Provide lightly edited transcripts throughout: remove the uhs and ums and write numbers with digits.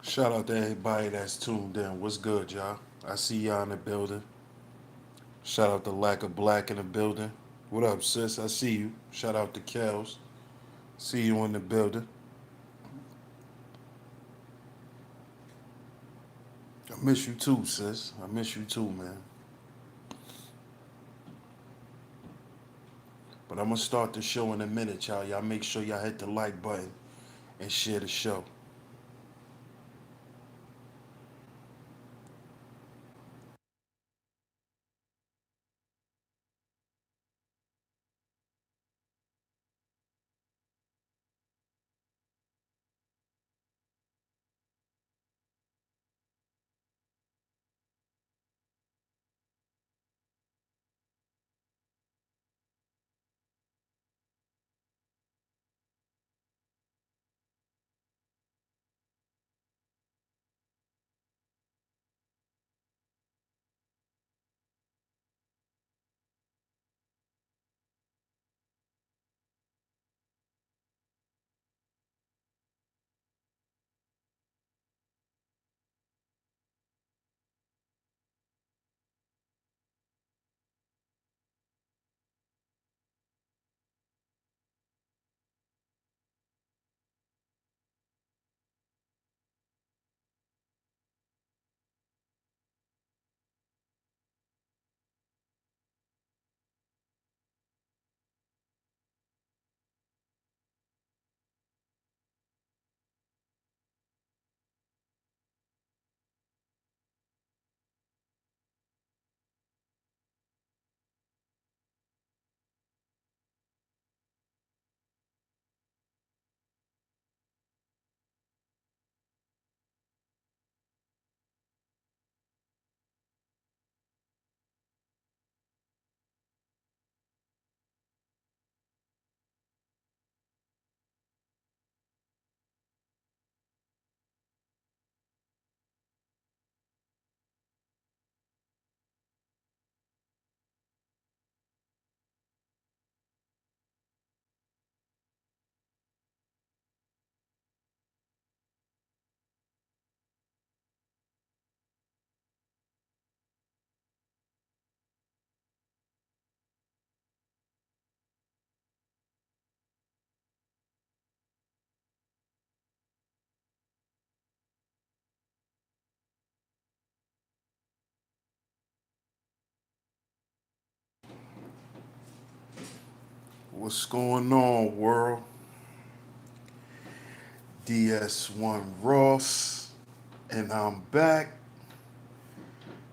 Shout out to everybody that's tuned in. What's good, y'all? I see y'all in the building. Shout out to Lack of Black in the building. What up, sis? I see you. Shout out to Kels. See you in the building. I miss you too, sis. I miss you too, man. But I'm gonna start the show in a minute, y'all. Y'all make sure y'all hit the like button and share the show. What's going on, world? DS1 Ross, and I'm back.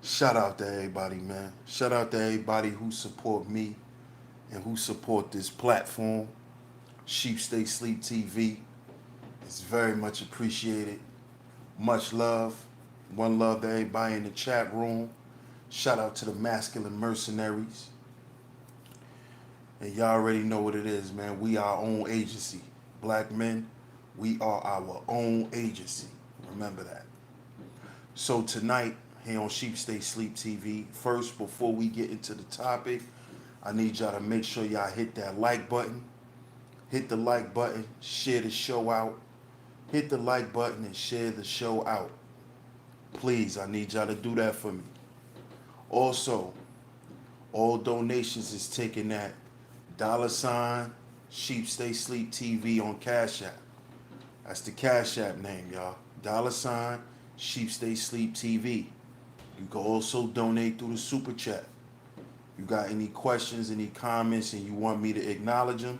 Shout out to everybody, man. Shout out to everybody who support me and who support this platform, Sheep Stay Sleep TV. It's very much appreciated. Much love. One love to everybody in the chat room. Shout out to the masculine mercenaries. And y'all already know what it is, man. We our own agency. Black men, we are our own agency. Remember that. So tonight, here on Sheep Stay Sleep TV, first, before we get into the topic, I need y'all to make sure y'all hit that like button. Hit the like button, share the show out. Hit the like button and share the show out. Please, I need y'all to do that for me. Also, all donations is taken at $ Sheep Stay Sleep TV on Cash App. That's the Cash App name, y'all. $ Sheep Stay Sleep TV. You can also donate through the Super Chat. You got any questions, any comments, and you want me to acknowledge them,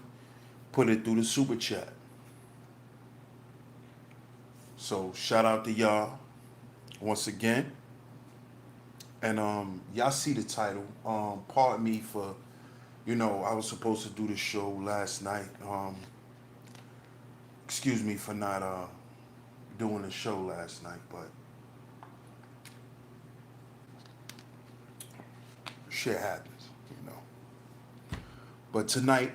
put it through the Super Chat. So shout out to y'all once again. And y'all see the title. Pardon me for, I was supposed to do the show last night. Excuse me for not doing the show last night, but shit happens. But tonight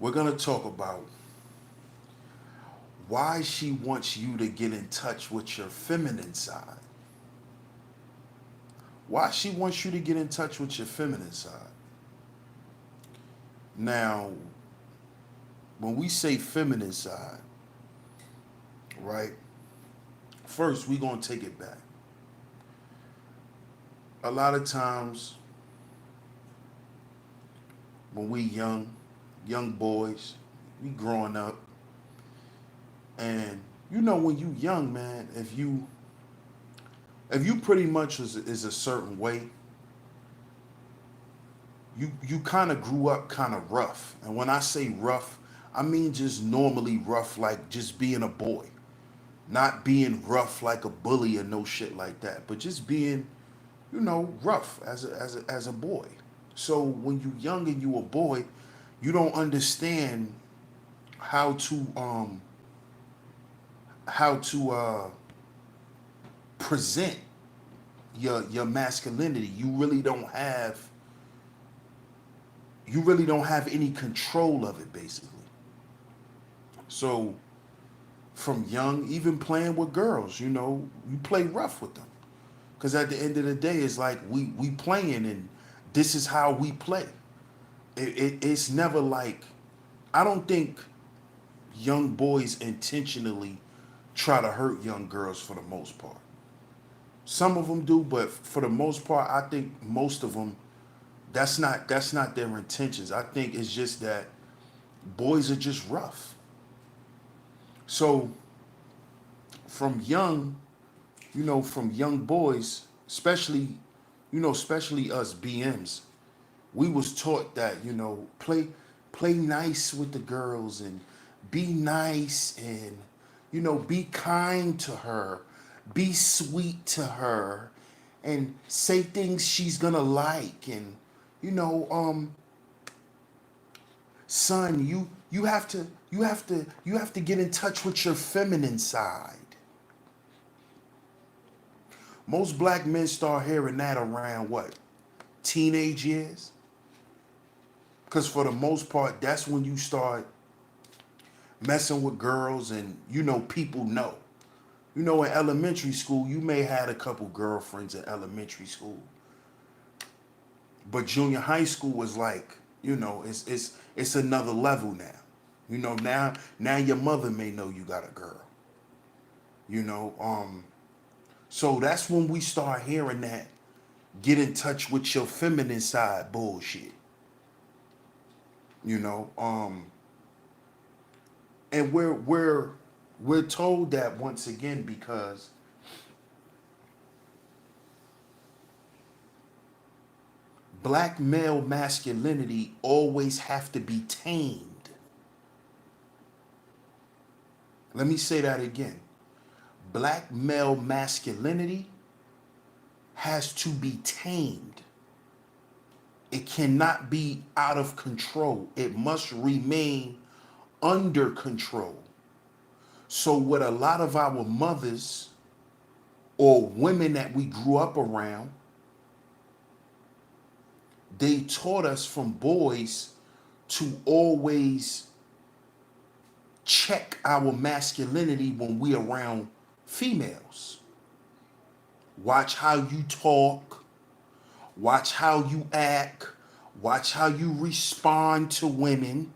we're gonna talk about why she wants you to get in touch with your feminine side. Why she wants you to get in touch with your feminine side. Now, when we say feminine side, right? First, we gonna take it back. A lot of times when we young boys, we growing up, and you know when you young, man, if you pretty much is a certain way, you kind of grew up kind of rough. And when I say rough, I mean just normally rough, like just being a boy, not being rough like a bully or no shit like that, but just being, rough as a boy. So when you young and you a boy, you don't understand how to um how to present your masculinity. You really don't have any control of it, basically. So from young, even playing with girls, you play rough with them, because at the end of the day, it's like we playing, and this is how we play. It's never like, I don't think young boys intentionally try to hurt young girls for the most part. Some of them do, but for the most part, I think most of them, that's not their intentions. I think it's just that boys are just rough. So from young, from young boys, especially us BMs, we was taught that, play nice with the girls, and be nice, and be kind to her, be sweet to her, and say things she's gonna like. And you know um son, you have to get in touch with your feminine side. Most black men start hearing that around what, teenage years, because for the most part, that's when you start messing with girls, and people know. In elementary school, you may had a couple girlfriends in elementary school, but junior high school was like, it's another level now. Now your mother may know you got a girl. You know, so that's when we start hearing that get in touch with your feminine side bullshit. You know, and we're told that once again because black male masculinity always have to be tamed. Let me say that again. Black male masculinity has to be tamed. It cannot be out of control. It must remain under control. So what a lot of our mothers or women that we grew up around, they taught us from boys to always check our masculinity when we around females. Watch how you talk, watch how you act, watch how you respond to women.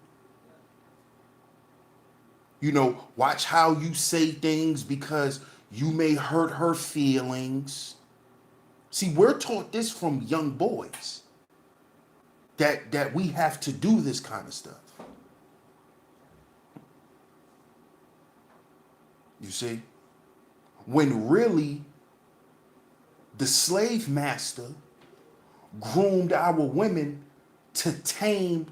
Watch how you say things because you may hurt her feelings. See, we're taught this from young boys, that we have to do this kind of stuff. You see? When really the slave master groomed our women to tame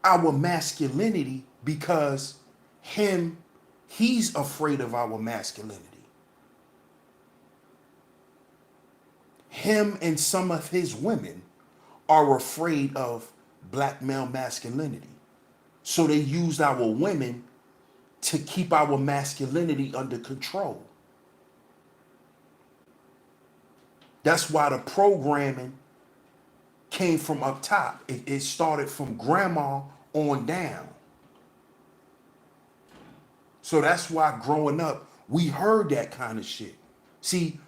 our masculinity because he's afraid of our masculinity. Him and some of his women are afraid of black male masculinity. So they used our women to keep our masculinity under control. That's why the programming came from up top. It started from grandma on down. So that's why growing up, we heard that kind of shit. See,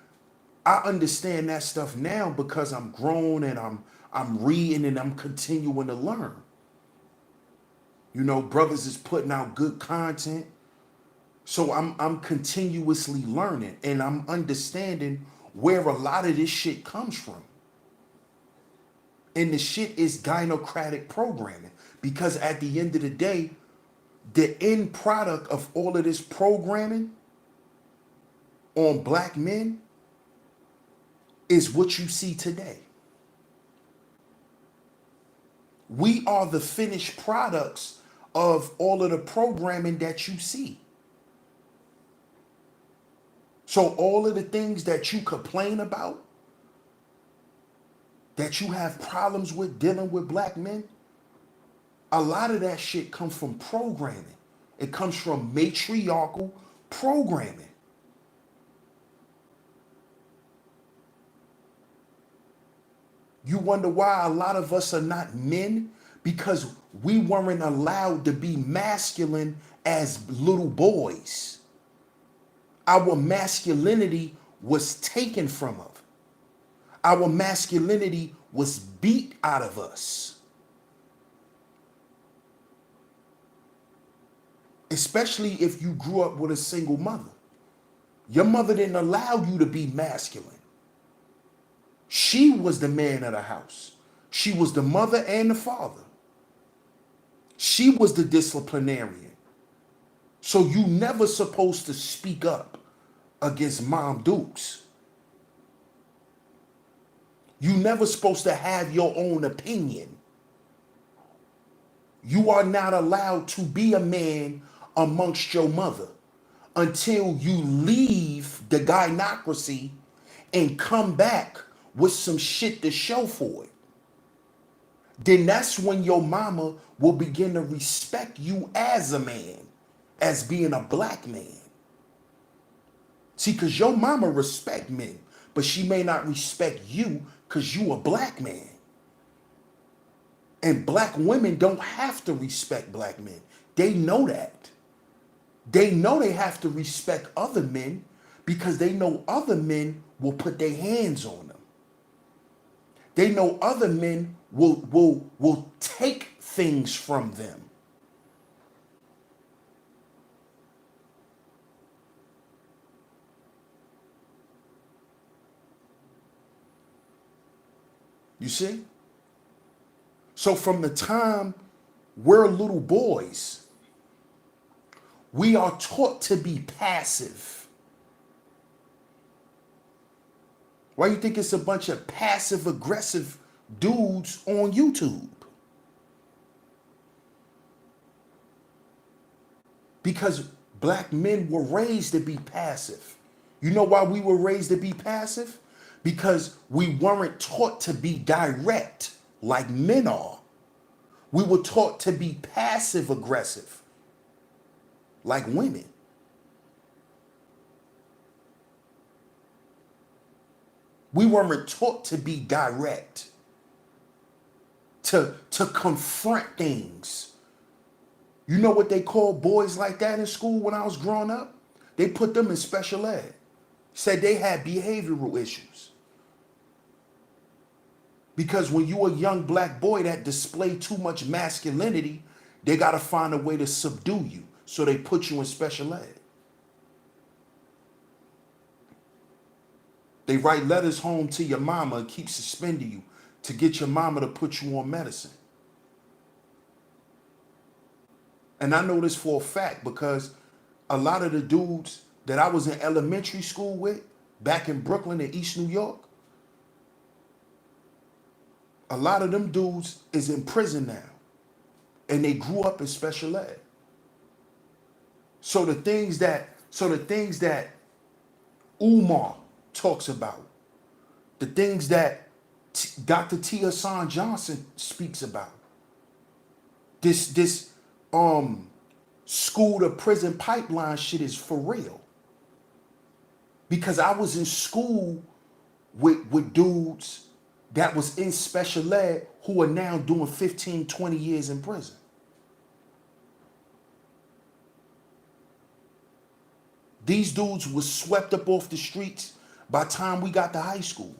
I understand that stuff now because I'm grown and I'm reading and I'm continuing to learn. Brothers is putting out good content. So I'm continuously learning and I'm understanding where a lot of this shit comes from. And the shit is gynocratic programming. Because at the end of the day, the end product of all of this programming on black men is what you see today. We are the finished products of all of the programming that you see. So all of the things that you complain about, that you have problems with dealing with black men, a lot of that shit comes from programming. It comes from matriarchal programming. You wonder why a lot of us are not men? Because we weren't allowed to be masculine as little boys. Our masculinity was taken from us. Our masculinity was beat out of us. Especially if you grew up with a single mother. Your mother didn't allow you to be masculine. She was the man of the house. She was the mother and the father. She was the disciplinarian. So you never supposed to speak up against Mom Dukes. You never supposed to have your own opinion. You are not allowed to be a man amongst your mother until you leave the gynocracy and come back with some shit to show for it. Then that's when your mama will begin to respect you as a man, as being a black man. See, because your mama respect men, but she may not respect you because you a black man. And black women don't have to respect black men. They know that. They know they have to respect other men because they know other men will put their hands on them. They know other men will take things from them. You see? So from the time we're little boys, we are taught to be passive. Why you think it's a bunch of passive aggressive dudes on YouTube? Because black men were raised to be passive. You know why we were raised to be passive? Because we weren't taught to be direct like men are. We were taught to be passive aggressive like women. We weren't taught to be direct, to confront things. You know what they called boys like that in school when I was growing up? They put them in special ed. Said they had behavioral issues. Because when you a young black boy that display too much masculinity, they got to find a way to subdue you. So they put you in special ed. They write letters home to your mama and keep suspending you to get your mama to put you on medicine. And I know this for a fact because a lot of the dudes that I was in elementary school with back in Brooklyn and East New York, a lot of them dudes is in prison now. And they grew up in special ed. So the things that Umar talks about, the things that Dr. T. Hassan Johnson speaks about, this school to prison pipeline shit is for real. Because I was in school with dudes that was in special ed who are now doing 15, 20 years in prison. These dudes were swept up off the streets by the time we got to high school.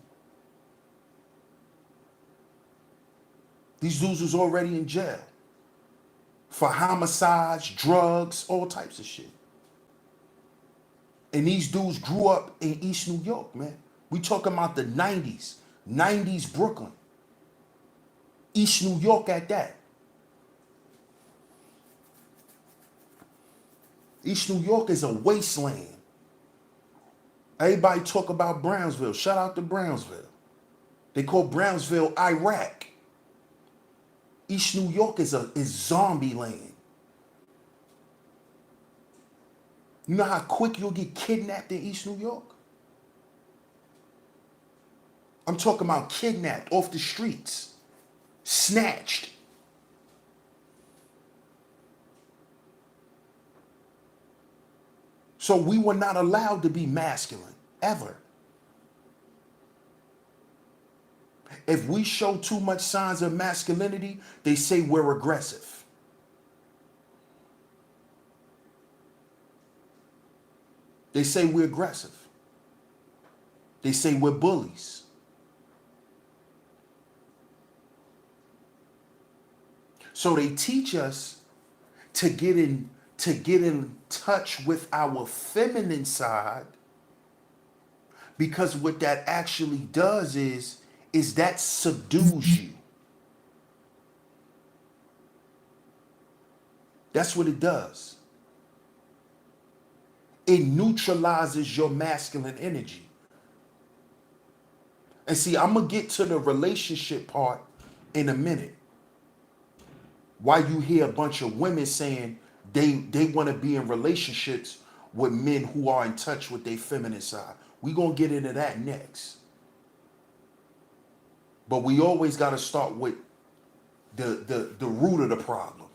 These dudes was already in jail for homicides, drugs, all types of shit. And these dudes grew up in East New York, man. We talking about the 90s. 90s Brooklyn. East New York at that. East New York is a wasteland. Everybody talk about Brownsville. Shout out to Brownsville. They call Brownsville Iraq. East New York is zombie land. You know how quick you'll get kidnapped in East New York? I'm talking about kidnapped off the streets, snatched. So we were not allowed to be masculine, ever. If we show too much signs of masculinity, they say we're aggressive. They say we're aggressive. They say we're bullies. So they teach us to get in touch with our feminine side, because what that actually does is that subdues you. That's what it does. It neutralizes your masculine energy. And see, I'm going to get to the relationship part in a minute. Why you hear a bunch of women saying they want to be in relationships with men who are in touch with their feminine side. We're going to get into that next. But we always got to start with the root of the problem.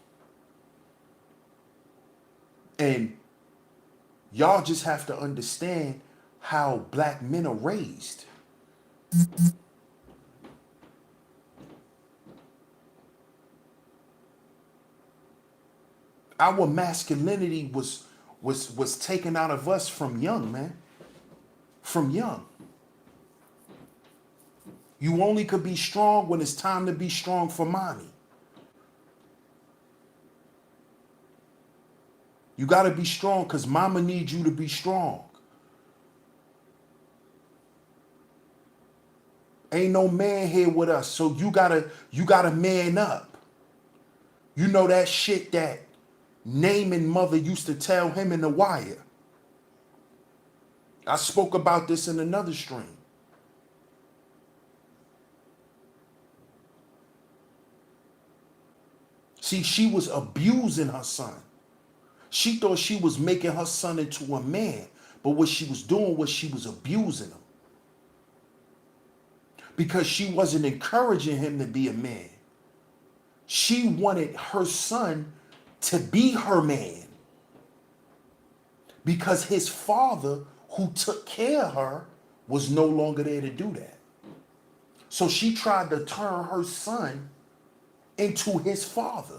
And y'all just have to understand how black men are raised. Our masculinity was taken out of us from young, man. From young. You only could be strong when it's time to be strong for mommy. You got to be strong because mama needs you to be strong. Ain't no man here with us, so you gotta man up. You know that shit that Naaman mother used to tell him in The Wire. I spoke about this in another stream. See, she was abusing her son. She thought she was making her son into a man, but what she was doing was she was abusing him. Because she wasn't encouraging him to be a man. She wanted her son to be her man. Because his father, who took care of her, was no longer there to do that. So she tried to turn her son into his father.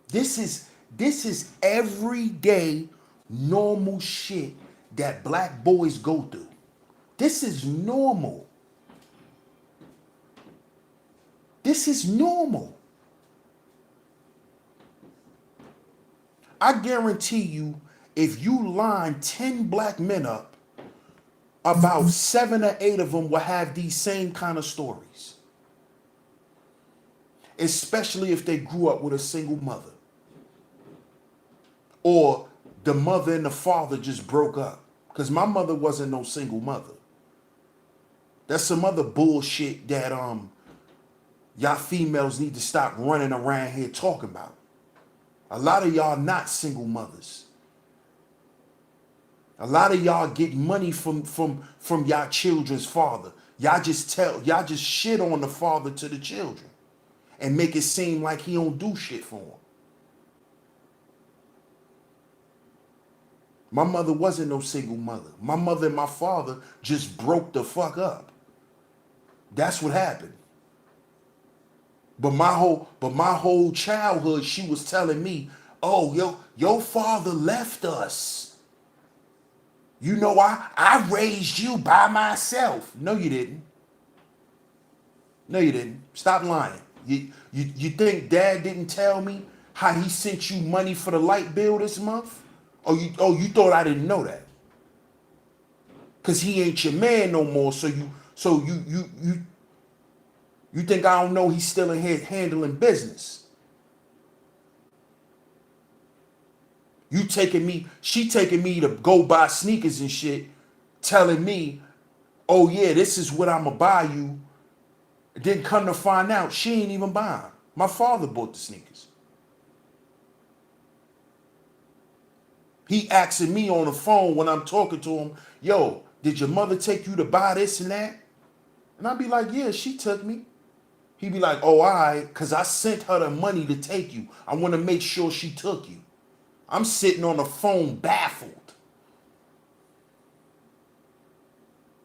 This is everyday normal shit that black boys go through. This is normal. This is normal. I guarantee you, if you line 10 black men up, about 7 or 8 of them will have these same kind of stories. Especially if they grew up with a single mother. Or the mother and the father just broke up. Because my mother wasn't no single mother. That's some other bullshit that y'all females need to stop running around here talking about. A lot of y'all not single mothers. A lot of y'all get money from y'all children's father. Y'all just shit on the father to the children and make it seem like he don't do shit for them. My mother wasn't no single mother. My mother and my father just broke the fuck up. That's what happened. But my whole childhood, she was telling me, "Oh, your father left us. You know, I raised you by myself." No, you didn't. No, you didn't. Stop lying. You think dad didn't tell me how he sent you money for the light bill this month? You thought I didn't know that? Cause he ain't your man no more. You think I don't know he's still in here handling business? She taking me to go buy sneakers and shit, telling me, oh yeah, this is what I'ma buy you. Then come to find out, she ain't even buying. My father bought the sneakers. He asking me on the phone when I'm talking to him, yo, did your mother take you to buy this and that? And I'd be like, yeah, she took me. He'd be like, oh, all right, because I sent her the money to take you. I want to make sure she took you. I'm sitting on the phone baffled.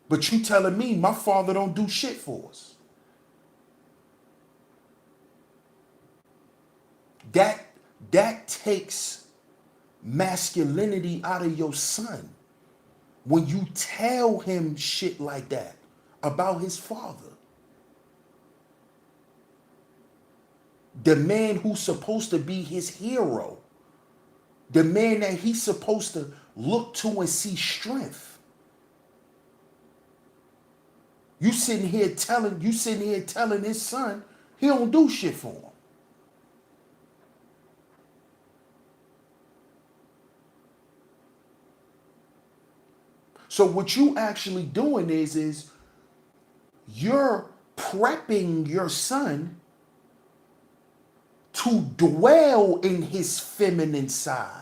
But you telling me my father don't do shit for us. That takes masculinity out of your son when you tell him shit like that about his father. The man who's supposed to be his hero. The man that he's supposed to look to and see strength. You sitting here telling his son he don't do shit for him. So what you actually doing is you're prepping your son to dwell in his feminine side.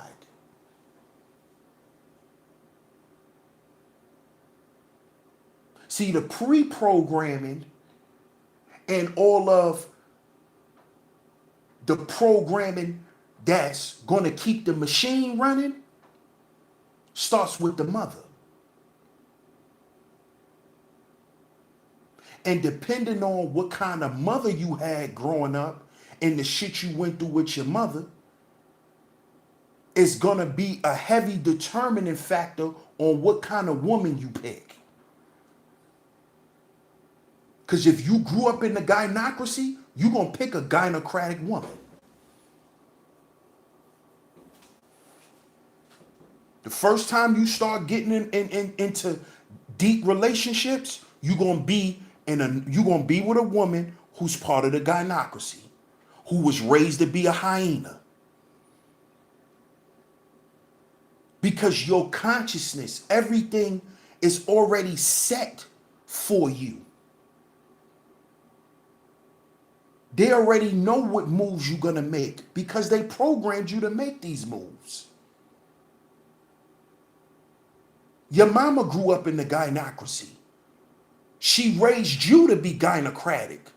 See, the pre-programming and all of the programming that's going to keep the machine running starts with the mother. And depending on what kind of mother you had growing up and the shit you went through with your mother, is going to be a heavy determining factor on what kind of woman you pick. Because if you grew up in the gynocracy, you're going to pick a gynocratic woman. The first time you start getting into deep relationships, you're going to be with a woman who's part of the gynocracy, who was raised to be a hyena. Because your consciousness, everything is already set for you. They already know what moves you're going to make because they programmed you to make these moves. Your mama grew up in the gynocracy. She raised you to be gynocratic.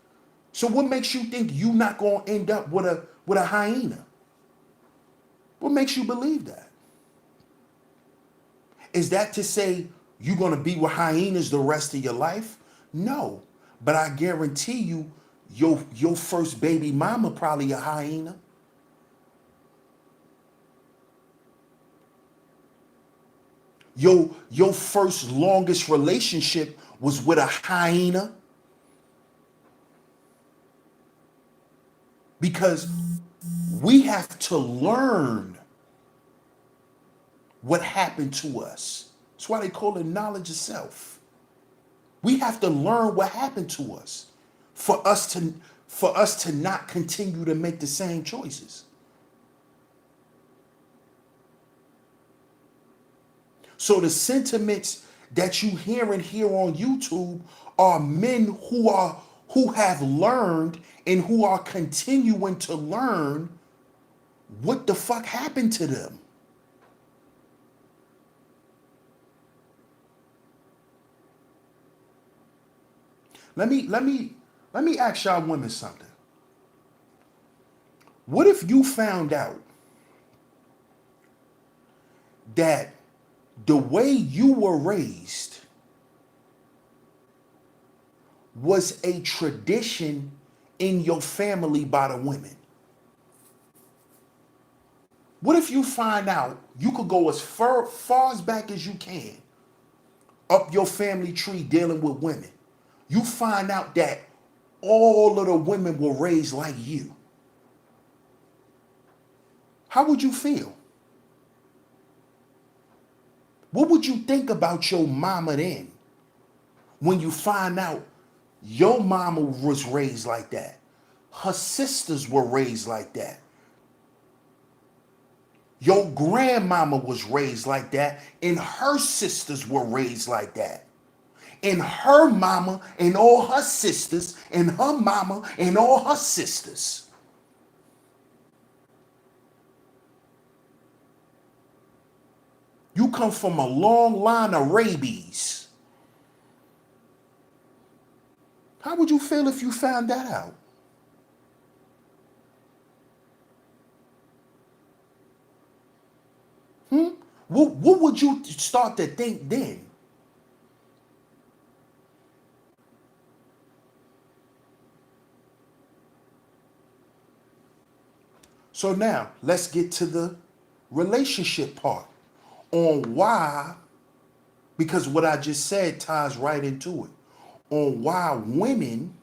So what makes you think you're not going to end up with a hyena? What makes you believe that? Is that to say you're going to be with hyenas the rest of your life? No. But I guarantee you, your first baby mama probably a hyena. Your first longest relationship was with a hyena. Because we have to learn what happened to us. That's why they call it knowledge of self. We have to learn what happened to us for us to not continue to make the same choices. So the sentiments that you hear on YouTube are men who have learned and who are continuing to learn what the fuck happened to them. Let me ask y'all women something. What if you found out that the way you were raised was a tradition in your family by the women? What if you find out you could go as far as back as you can up your family tree dealing with women? You find out that all of the women were raised like you, how would you feel? What would you think about your mama then when you find out your mama was raised like that? Her sisters were raised like that. Your grandmama was raised like that, and her sisters were raised like that. And her mama and all her sisters, and her mama and all her sisters. You come from a long line of rabies. How would you feel if you found that out? What would you start to think then? So now let's get to the relationship part on why, because what I just said ties right into it, on why women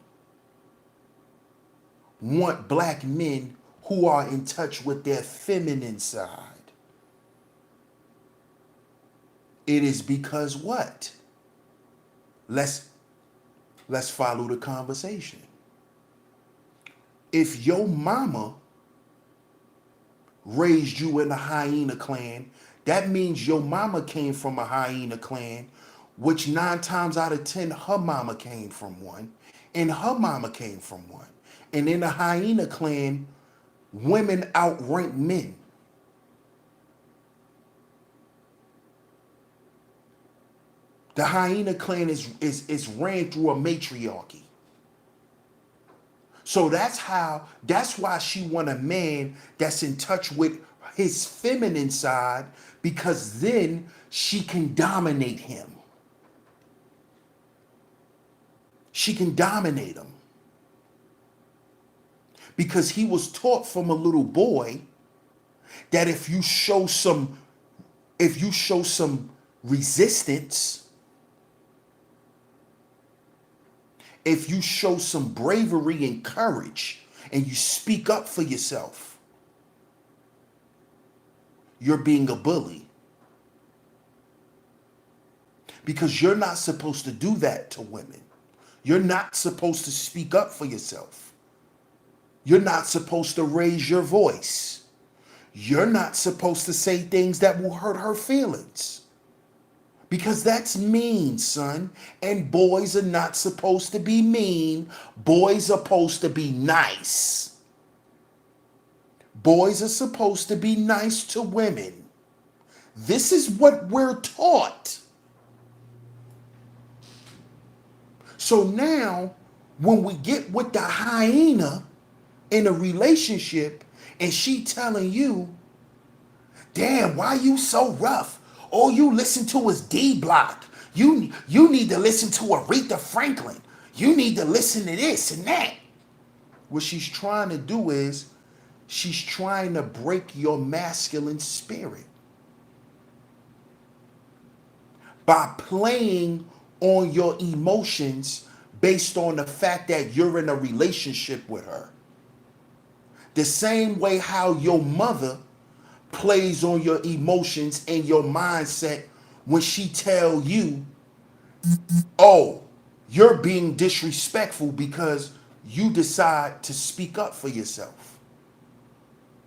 want black men who are in touch with their feminine side. It is because what? Let's follow the conversation. If your mama raised you in the hyena clan, that means your mama came from a hyena clan, which 9 times out of 10, her mama came from one, and her mama came from one. And in the hyena clan, women outrank men. The hyena clan is ran through a matriarchy. So that's why she want a man that's in touch with his feminine side, because then she can dominate him. She can dominate him. Because he was taught from a little boy that if you show some resistance, if you show some bravery and courage, and you speak up for yourself, you're being a bully. Because you're not supposed to do that to women. You're not supposed to speak up for yourself. You're not supposed to raise your voice. You're not supposed to say things that will hurt her feelings. Because that's mean, son. And boys are not supposed to be mean. Boys are supposed to be nice. Boys are supposed to be nice to women. This is what we're taught. So now, when we get with the hyena in a relationship, and she telling you, damn, why you so rough? All you listen to is D Block. You need to listen to Aretha Franklin. You need to listen to this and that. What she's trying to do is, she's trying to break your masculine spirit by playing on your emotions based on the fact that you're in a relationship with her. The same way how your mother plays on your emotions and your mindset when she tell you, oh, you're being disrespectful because you decide to speak up for yourself.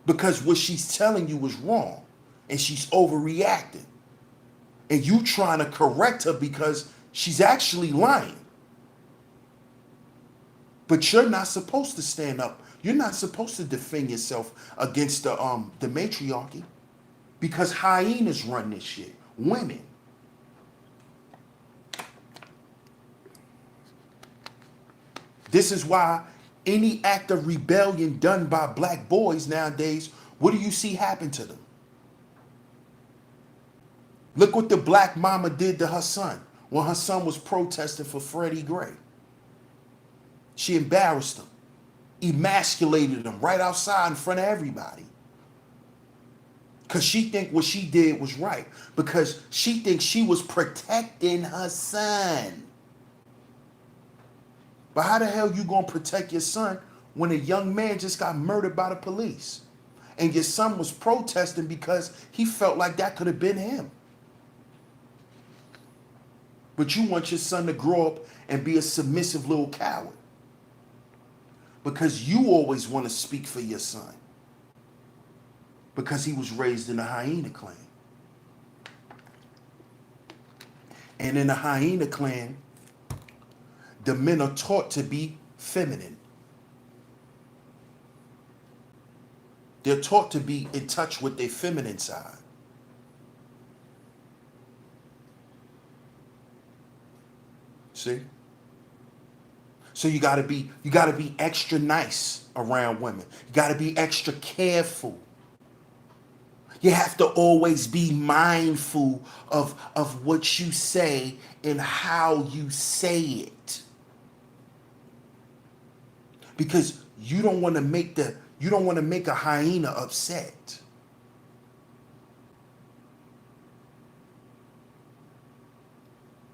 Because what she's telling you is wrong and she's overreacting. And you trying to correct her because she's actually lying. But you're not supposed to stand up. You're not supposed to defend yourself against the matriarchy, because hyenas run this shit. Women. This is why any act of rebellion done by black boys nowadays, what do you see happen to them? Look what the black mama did to her son when her son was protesting for Freddie Gray. She embarrassed him, emasculated him right outside in front of everybody. Because she think what she did was right. Because she thinks she was protecting her son. But how the hell you gonna protect your son when a young man just got murdered by the police? And your son was protesting because he felt like that could have been him. But you want your son to grow up and be a submissive little coward. Because you always want to speak for your son. Because he was raised in the hyena clan. And in the hyena clan, the men are taught to be feminine. They're taught to be in touch with their feminine side. See? So you gotta be extra nice around women. You gotta be extra careful. You have to always be mindful of what you say and how you say it. Because you don't want to make a hyena upset.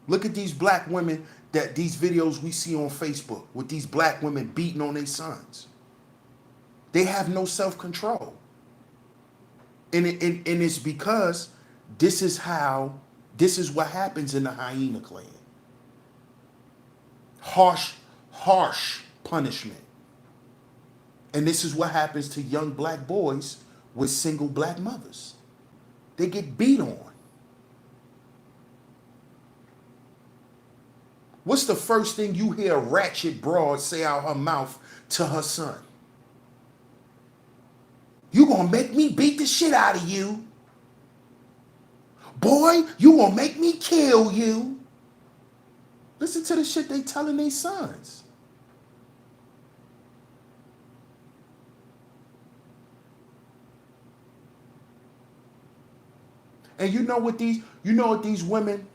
Look at these black women, these videos we see on Facebook with these black women beating on their sons. They have no self-control. And it's because this is what happens in the hyena clan. Harsh punishment. And this is what happens to young black boys with single black mothers. They get beat on. What's the first thing you hear a ratchet broad say out her mouth to her son? You gonna make me beat the shit out of you. Boy, you gonna make me kill you. Listen to the shit they telling their sons. And you know what these women,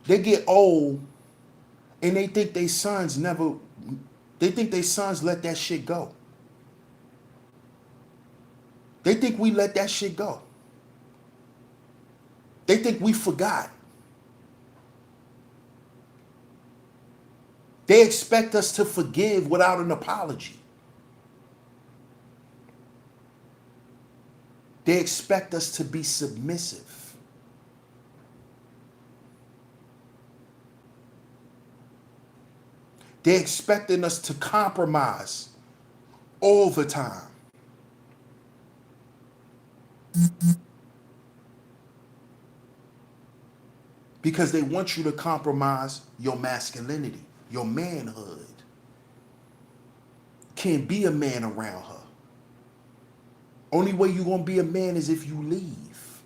they get old and they think they sons let that shit go. They think we let that shit go. They think we forgot. They expect us to forgive without an apology. They expect us to be submissive. They're expecting us to compromise all the time. Because they want you to compromise your masculinity, your manhood. Can't be a man around her. Only way you're going to be a man is if you leave.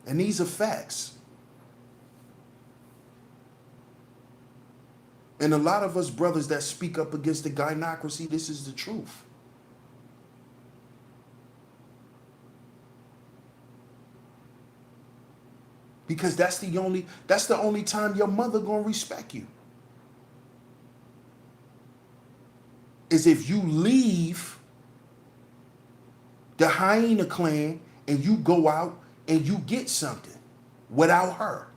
And these are facts. And a lot of us brothers that speak up against the gynocracy, this is the truth. Because that's the only time your mother gonna respect you. Is if you leave the hyena clan and you go out and you get something without her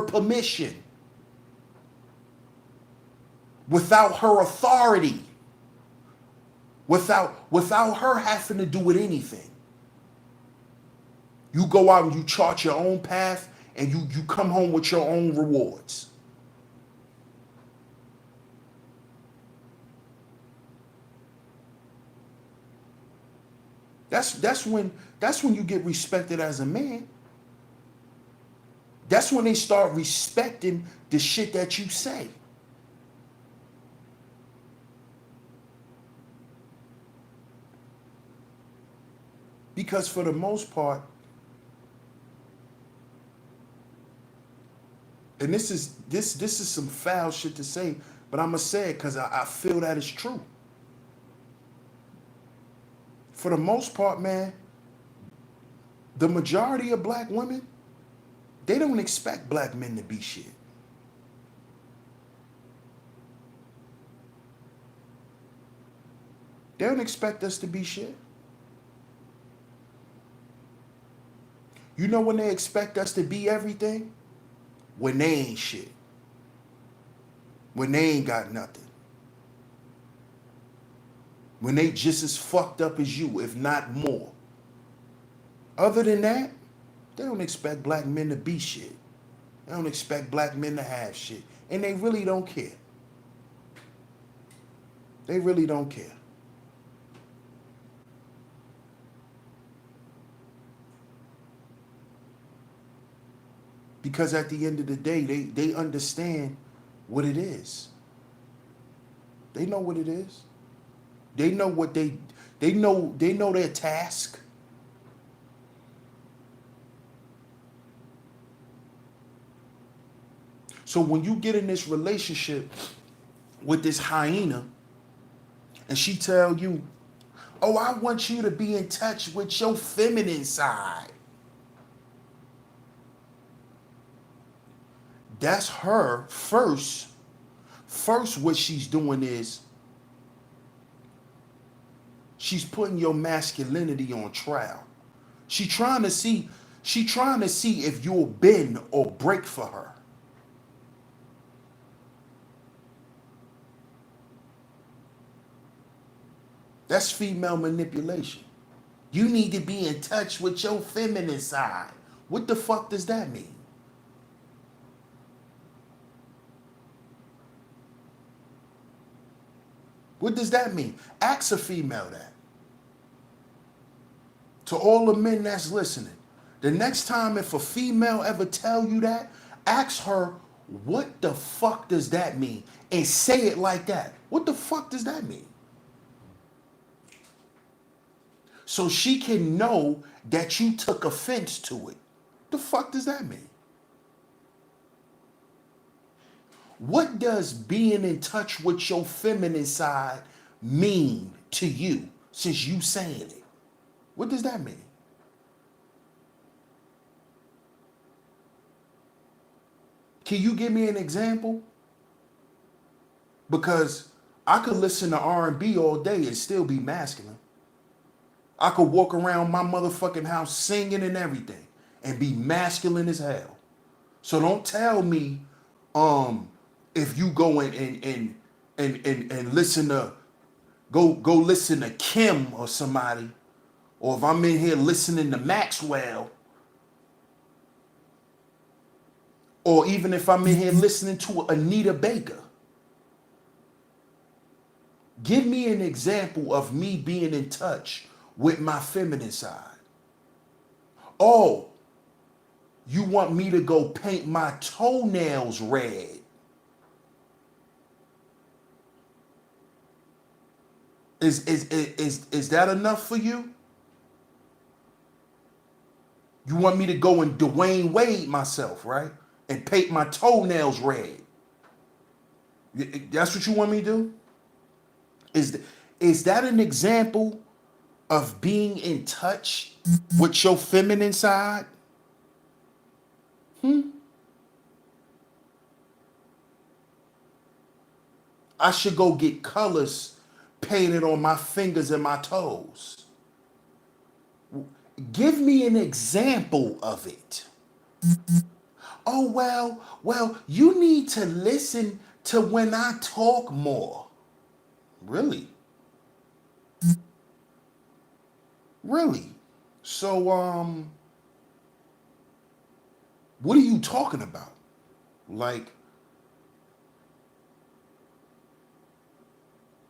permission, without her authority, without her having to do with anything. You go out and you chart your own path and you come home with your own rewards. That's when you get respected as a man. That's when they start respecting the shit that you say. Because for the most part, and this is some foul shit to say, but I'm gonna say it because I feel that it's true. For the most part, man, the majority of black women, they don't expect black men to be shit. They don't expect us to be shit. You know when they expect us to be everything? when they ain't shit, when they ain't got nothing, when they just as fucked up as you, if not more. Other than that, they don't expect black men to be shit. They don't expect black men to have shit. And they really don't care. They really don't care. Because at the end of the day, they understand what it is. They know what it is. They know what they know their task. So when you get in this relationship with this hyena and she tell you, oh, I want you to be in touch with your feminine side. That's her first. First, what she's doing is she's putting your masculinity on trial. She's trying to see if you'll bend or break for her. That's female manipulation. You need to be in touch with your feminine side. What the fuck does that mean? What does that mean? Ask a female that. To all the men that's listening, the next time if a female ever tell you that, ask her, what the fuck does that mean? And say it like that. What the fuck does that mean? So she can know that you took offense to it. The fuck does that mean? What does being in touch with your feminine side mean to you since you saying it? What does that mean? Can you give me an example? Because I could listen to R&B all day and still be masculine. I could walk around my motherfucking house singing and everything and be masculine as hell. So don't tell me if you go and listen to go listen to Kim or somebody, or if I'm in here listening to Maxwell, or even if I'm in here listening to Anita Baker. Give me an example of me being in touch with my feminine side. Oh, you want me to go paint my toenails red? Is that enough for you? You want me to go and Dwayne Wade myself, right? And paint my toenails red? That's what you want me to do? Is that an example of being in touch with your feminine side? I should go get colors painted on my fingers and my toes. Give me an example of it. Oh, well, you need to listen to when I talk more. Really? Really? So, what are you talking about? Like,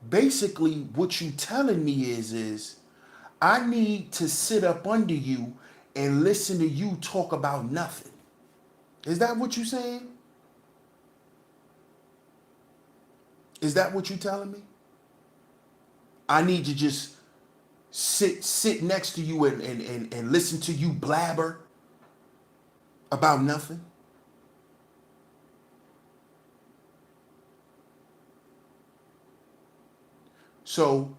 basically what you telling me is I need to sit up under you and listen to you talk about nothing. Is that what you saying? Is that what you telling me? I need to just sit next to you and listen to you blabber about nothing? So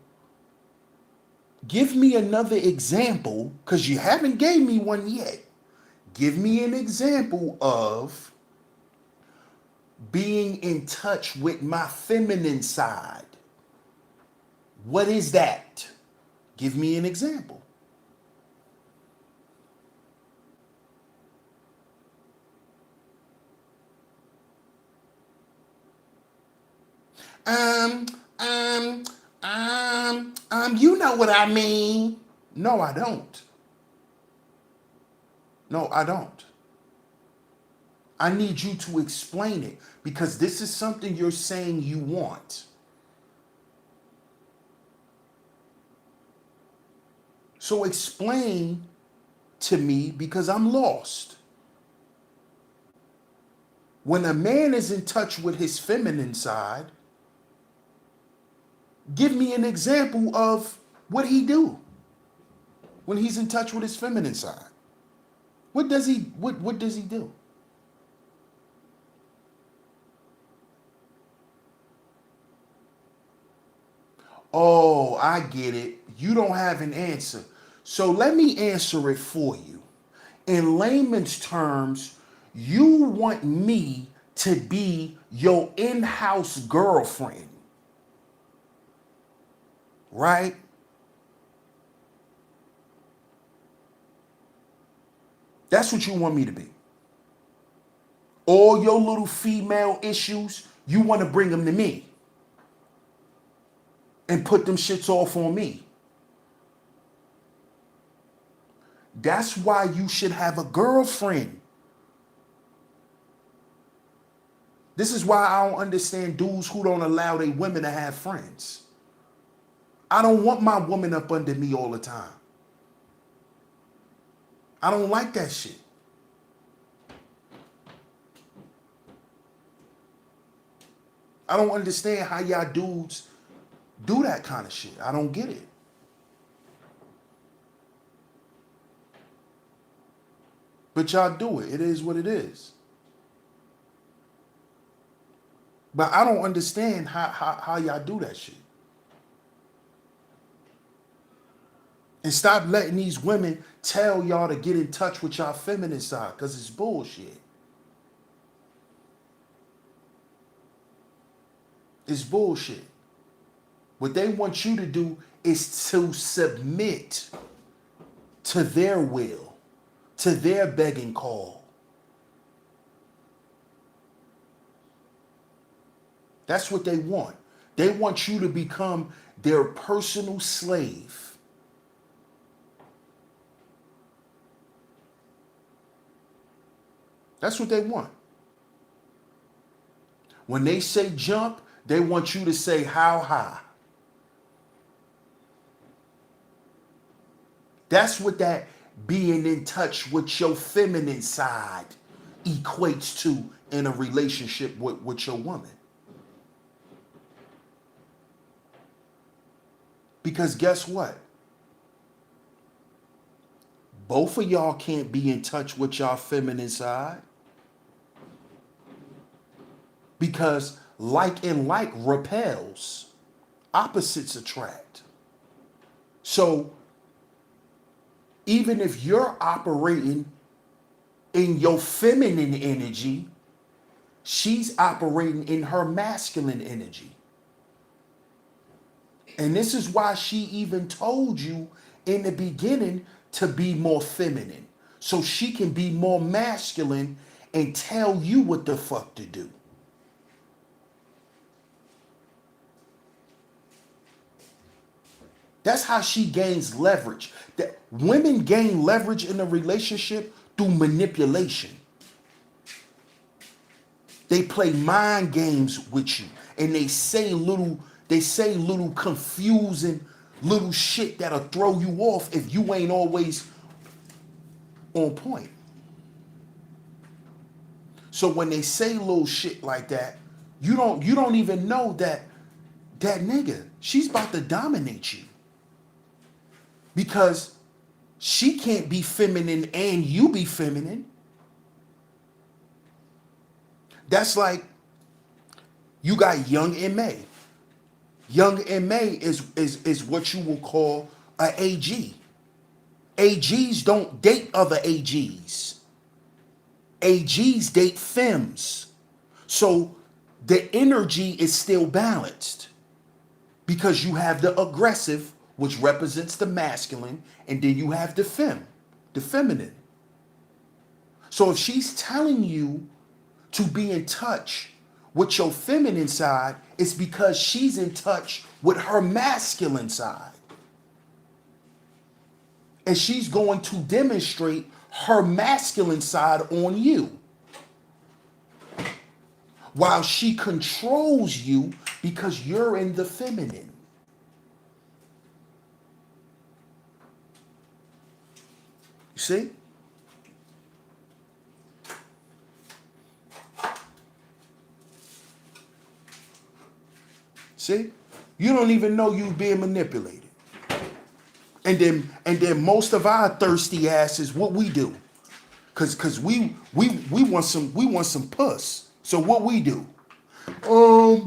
give me another example, because you haven't gave me one yet. Give me an example of being in touch with my feminine side. What is that? Give me an example. um, um, you know what I mean. No, I don't. No, I don't. I need you to explain it because this is something you're saying you want. So explain to me because I'm lost. When a man is in touch with his feminine side, give me an example of what he do when he's in touch with his feminine side. What does he do? Oh, I get it. You don't have an answer. So let me answer it for you. In layman's terms, you want me to be your in-house girlfriend, right? That's what you want me to be. All your little female issues, you want to bring them to me and put them shits off on me. That's why you should have a girlfriend. This is why I don't understand dudes who don't allow their women to have friends. I don't want my woman up under me all the time. I don't like that shit. I don't understand how y'all dudes do that kind of shit. I don't get it. But y'all do it. It is what it is. But I don't understand how y'all do that shit. And stop letting these women tell y'all to get in touch with y'all feminine side, because it's bullshit. It's bullshit. What they want you to do is to submit to their will, to their begging call. That's what they want. They want you to become their personal slave. That's what they want. When they say jump, they want you to say how high. That's what that being in touch with your feminine side equates to in a relationship with your woman. Because guess what? Both of y'all can't be in touch with y'all feminine side. Because like and like repels. Opposites attract. So even if you're operating in your feminine energy, she's operating in her masculine energy. And this is why she even told you in the beginning to be more feminine. So she can be more masculine and tell you what the fuck to do. That's how she gains leverage. That women gain leverage in a relationship through manipulation. They play mind games with you, and they say little confusing little shit that'll throw you off if you ain't always on point. So when they say little shit like that, you don't even know that nigga, she's about to dominate you. Because she can't be feminine and you be feminine. That's like you got Young M.A. Young M.A. is what you will call a AG. AGs don't date other AGs. AGs date femmes. So the energy is still balanced because you have the aggressive, which represents the masculine, and then you have the feminine. So if she's telling you to be in touch with your feminine side is because she's in touch with her masculine side. And she's going to demonstrate her masculine side on you, while she controls you because you're in the feminine. You see? See? You don't even know you being manipulated. And then most of our thirsty asses, what we do? Cause we want some puss. So what we do? Yeah.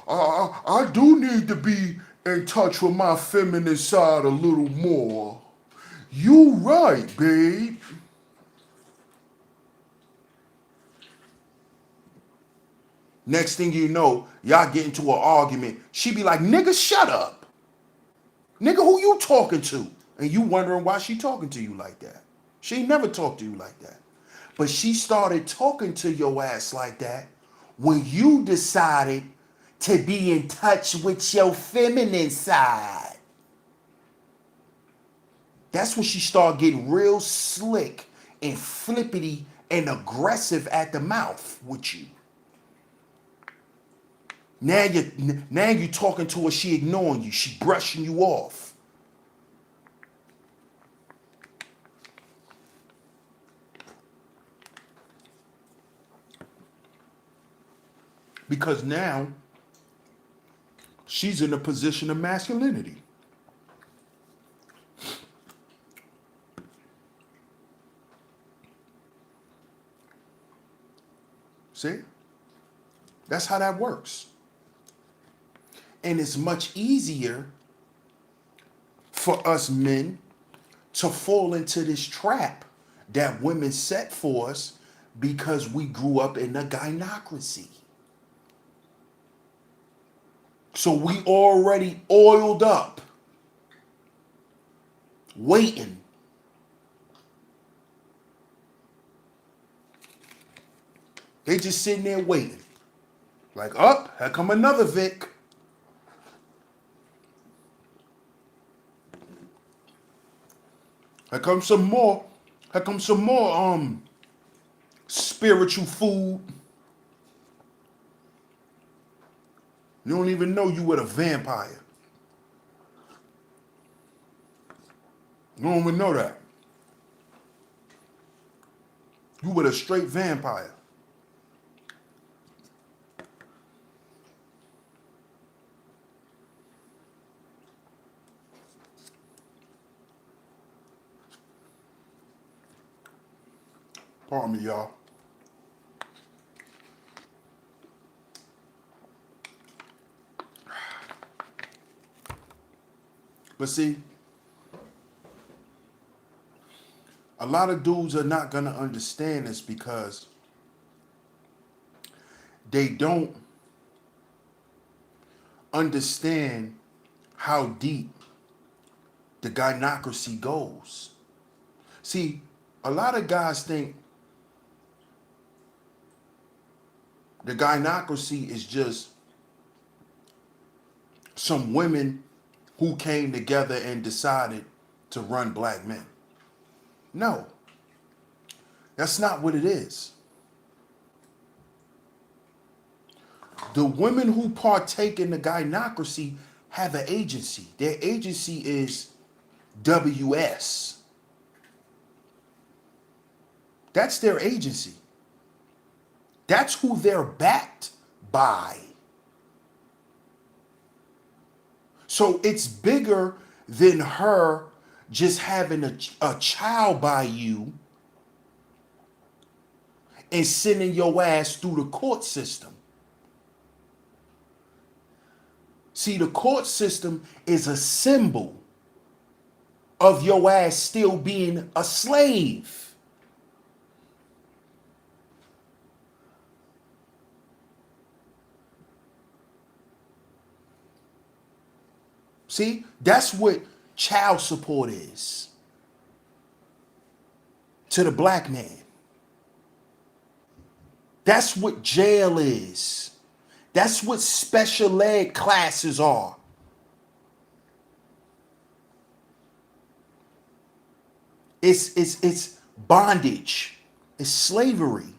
I do need to be in touch with my feminine side a little more. You right, babe. Next thing you know, y'all get into an argument. She be like, nigga, shut up. Nigga, who you talking to? And you wondering why she talking to you like that. She ain't never talked to you like that. But she started talking to your ass like that when you decided to be in touch with your feminine side. That's when she started getting real slick and flippity and aggressive at the mouth with you. Now you talking to her, she ignoring you, she brushing you off. Because now she's in a position of masculinity. See? That's how that works. And it's much easier for us men to fall into this trap that women set for us because we grew up in a gynocracy. So we already oiled up, waiting. They just sitting there waiting. Like, up, here come another Vic. Here comes some more. Here comes some more spiritual food. You don't even know you with a vampire. You don't even know that. You with a straight vampire. Pardon me, y'all. But see, a lot of dudes are not going to understand this because they don't understand how deep the gynocracy goes. See, a lot of guys think the gynocracy is just some women who came together and decided to run black men. No, that's not what it is. The women who partake in the gynocracy have an agency. Their agency is WS. That's their agency. That's who they're backed by. So it's bigger than her just having a child by you and sending your ass through the court system. See, the court system is a symbol of your ass still being a slave. See, that's what child support is to the black man. That's what jail is. That's what special ed classes are. It's bondage. It's slavery.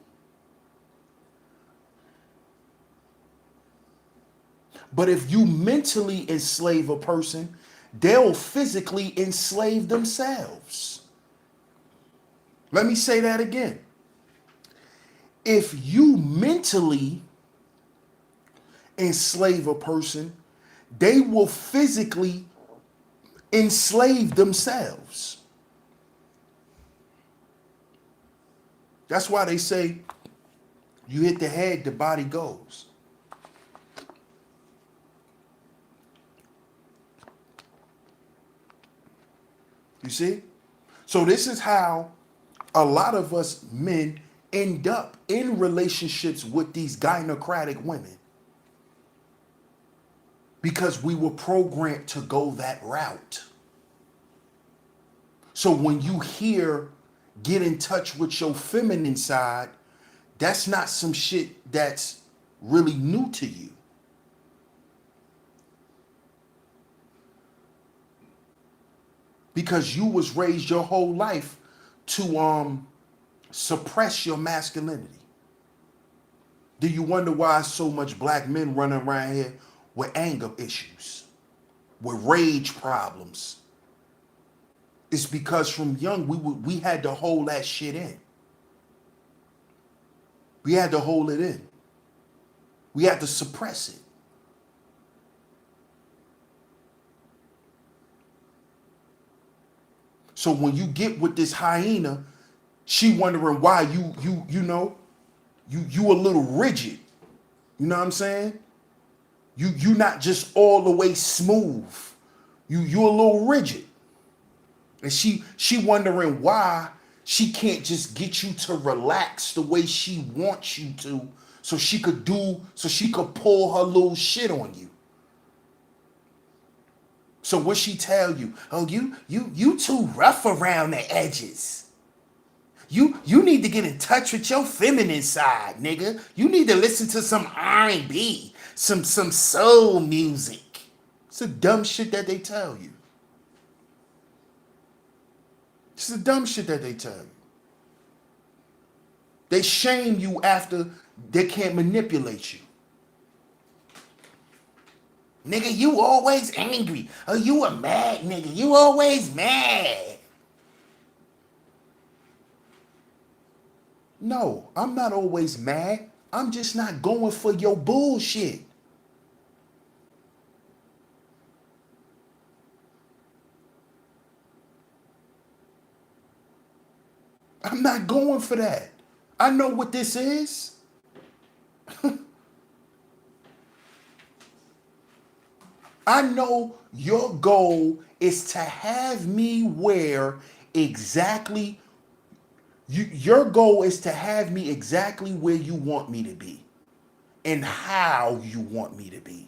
But if you mentally enslave a person, they'll physically enslave themselves. Let me say that again. If you mentally enslave a person, they will physically enslave themselves. That's why they say you hit the head, the body goes. You see? So this is how a lot of us men end up in relationships with these gynocratic women. Because we were programmed to go that route. So when you hear get in touch with your feminine side, that's not some shit that's really new to you. Because you was raised your whole life to suppress your masculinity. Do you wonder why so much black men running around here with anger issues, with rage problems? It's because from young we had to hold that shit in. We had to hold it in. We had to suppress it. So when you get with this hyena, she wondering why you a little rigid. You know what I'm saying? You not just all the way smooth. You a little rigid. And she wondering why she can't just get you to relax the way she wants you to, so she could pull her little shit on you. So what she tell you? Oh, you too rough around the edges. You need to get in touch with your feminine side, nigga. You need to listen to some R&B, some soul music. It's the dumb shit that they tell you. It's the dumb shit that they tell you. They shame you after they can't manipulate you. Nigga, you always angry. Oh, you a mad nigga. You always mad. No, I'm not always mad. I'm just not going for your bullshit. I'm not going for that. I know what this is. I know your goal is to have me where exactly your goal is to have me exactly where you want me to be and how you want me to be.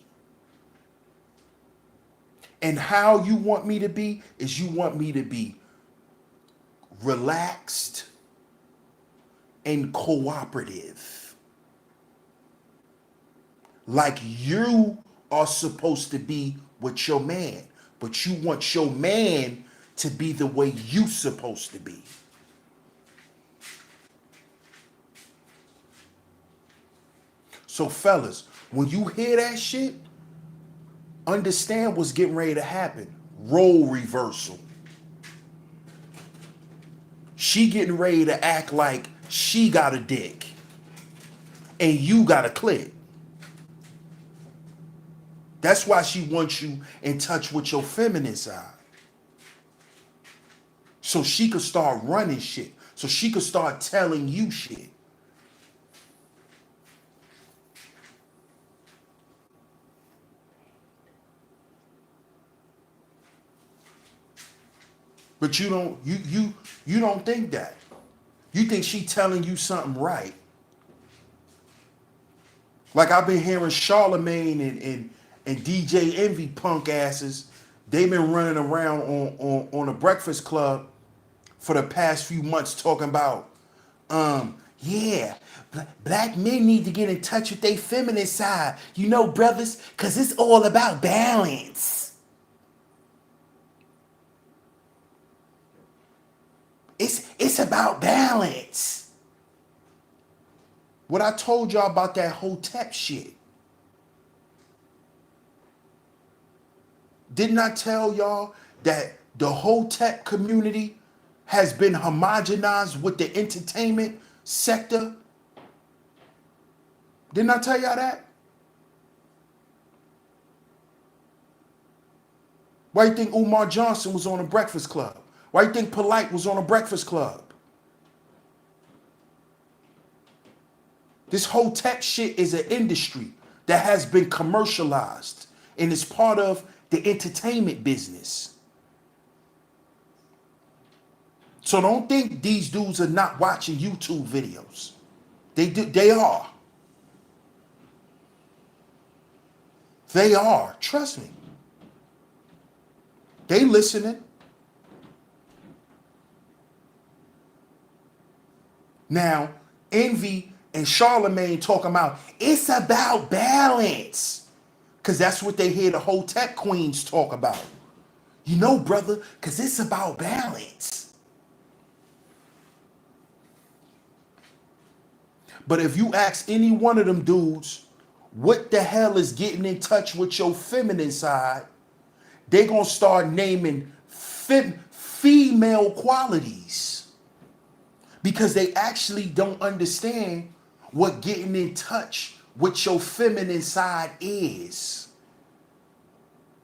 And how you want me to be is you want me to be relaxed and cooperative. Like you are supposed to be with your man, but you want your man to be the way you supposed to be. So fellas, when you hear that shit, understand what's getting ready to happen. Role reversal. She getting ready to act like she got a dick and you got a clit. That's why she wants you in touch with your feminine side. So she could start running shit. So she could start telling you shit. But you don't think that. You think she telling you something right. Like I've been hearing Charlemagne and DJ Envy punk asses, they've been running around on a Breakfast Club for the past few months talking about, Yeah, black men need to get in touch with their feminine side, you know, brothers, because it's all about balance. It's about balance. What I told y'all about that Hotep shit. Didn't I tell y'all that the Hotep community has been homogenized with the entertainment sector? Didn't I tell y'all that? Why you think Umar Johnson was on a Breakfast Club? Why you think Polite was on a Breakfast Club? This Hotep shit is an industry that has been commercialized and is part of the entertainment business. So don't think these dudes are not watching YouTube videos. They do, they are. They are. Trust me. They listening. Now, Envy and Charlemagne talking about it's about balance. Because that's what they hear the Hotep queens talk about. You know, brother, because it's about balance. But if you ask any one of them dudes, what the hell is getting in touch with your feminine side, they going to start naming female qualities. Because they actually don't understand what getting in touch with your feminine side is.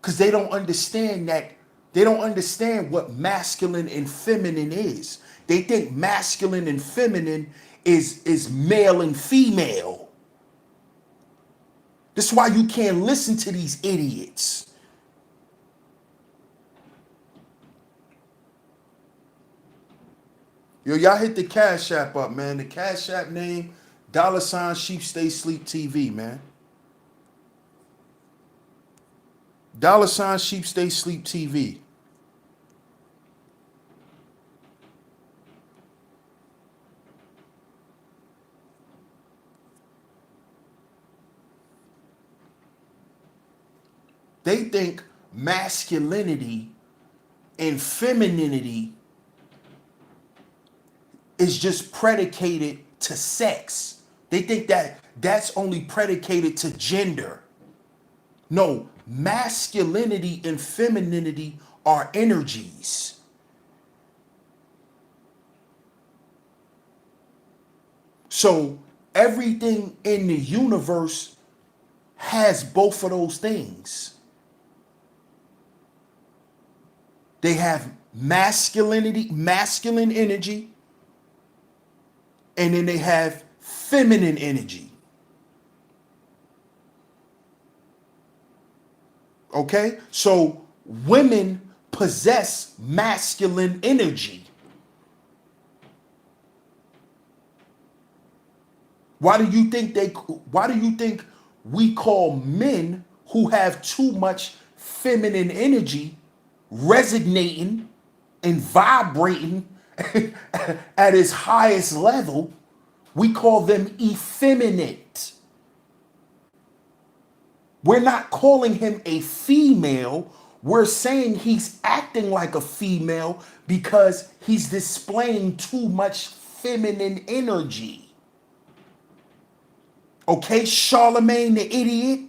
Because they don't understand that. They don't understand what masculine and feminine is. They think masculine and feminine is male and female. That's why you can't listen to these idiots. Yo, y'all hit the Cash App up, man. The Cash App name, $SheepStaySleepTV, man. $SheepStaySleepTV. They think masculinity and femininity is just predicated to sex. They think that that's only predicated to gender. No, masculinity and femininity are energies. So everything in the universe has both of those things. They have masculinity, masculine energy, and then they have feminine energy. Okay? So women possess masculine energy. Why do you think we call men who have too much feminine energy resonating and vibrating at its highest level, we call them effeminate? We're not calling him a female. We're saying he's acting like a female because he's displaying too much feminine energy. Okay, Charlemagne the idiot?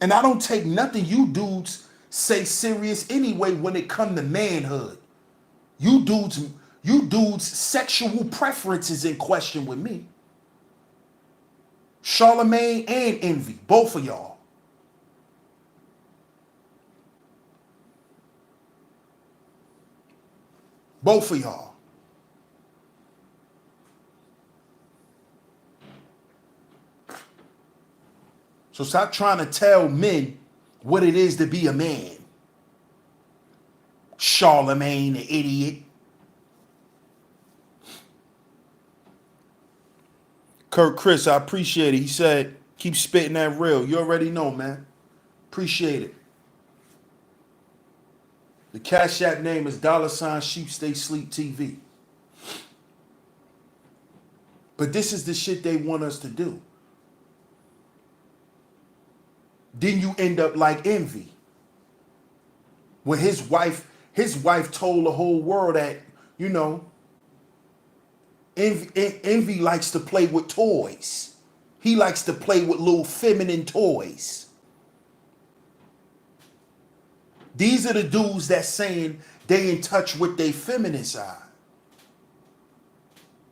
And I don't take nothing you dudes say serious anyway when it come to manhood. You dudes' sexual preferences in question with me. Charlemagne and Envy, both of y'all. Both of y'all. So stop trying to tell men what it is to be a man. Charlemagne the idiot. Kurt Chris, I appreciate it. He said, keep spitting that real. You already know, man. Appreciate it. The Cash App name is $SheepStaySleepTV. But this is the shit they want us to do. Then you end up like Envy. When his wife told the whole world that, you know, Envy likes to play with toys. He likes to play with little feminine toys. These are the dudes that saying they in touch with their feminine side.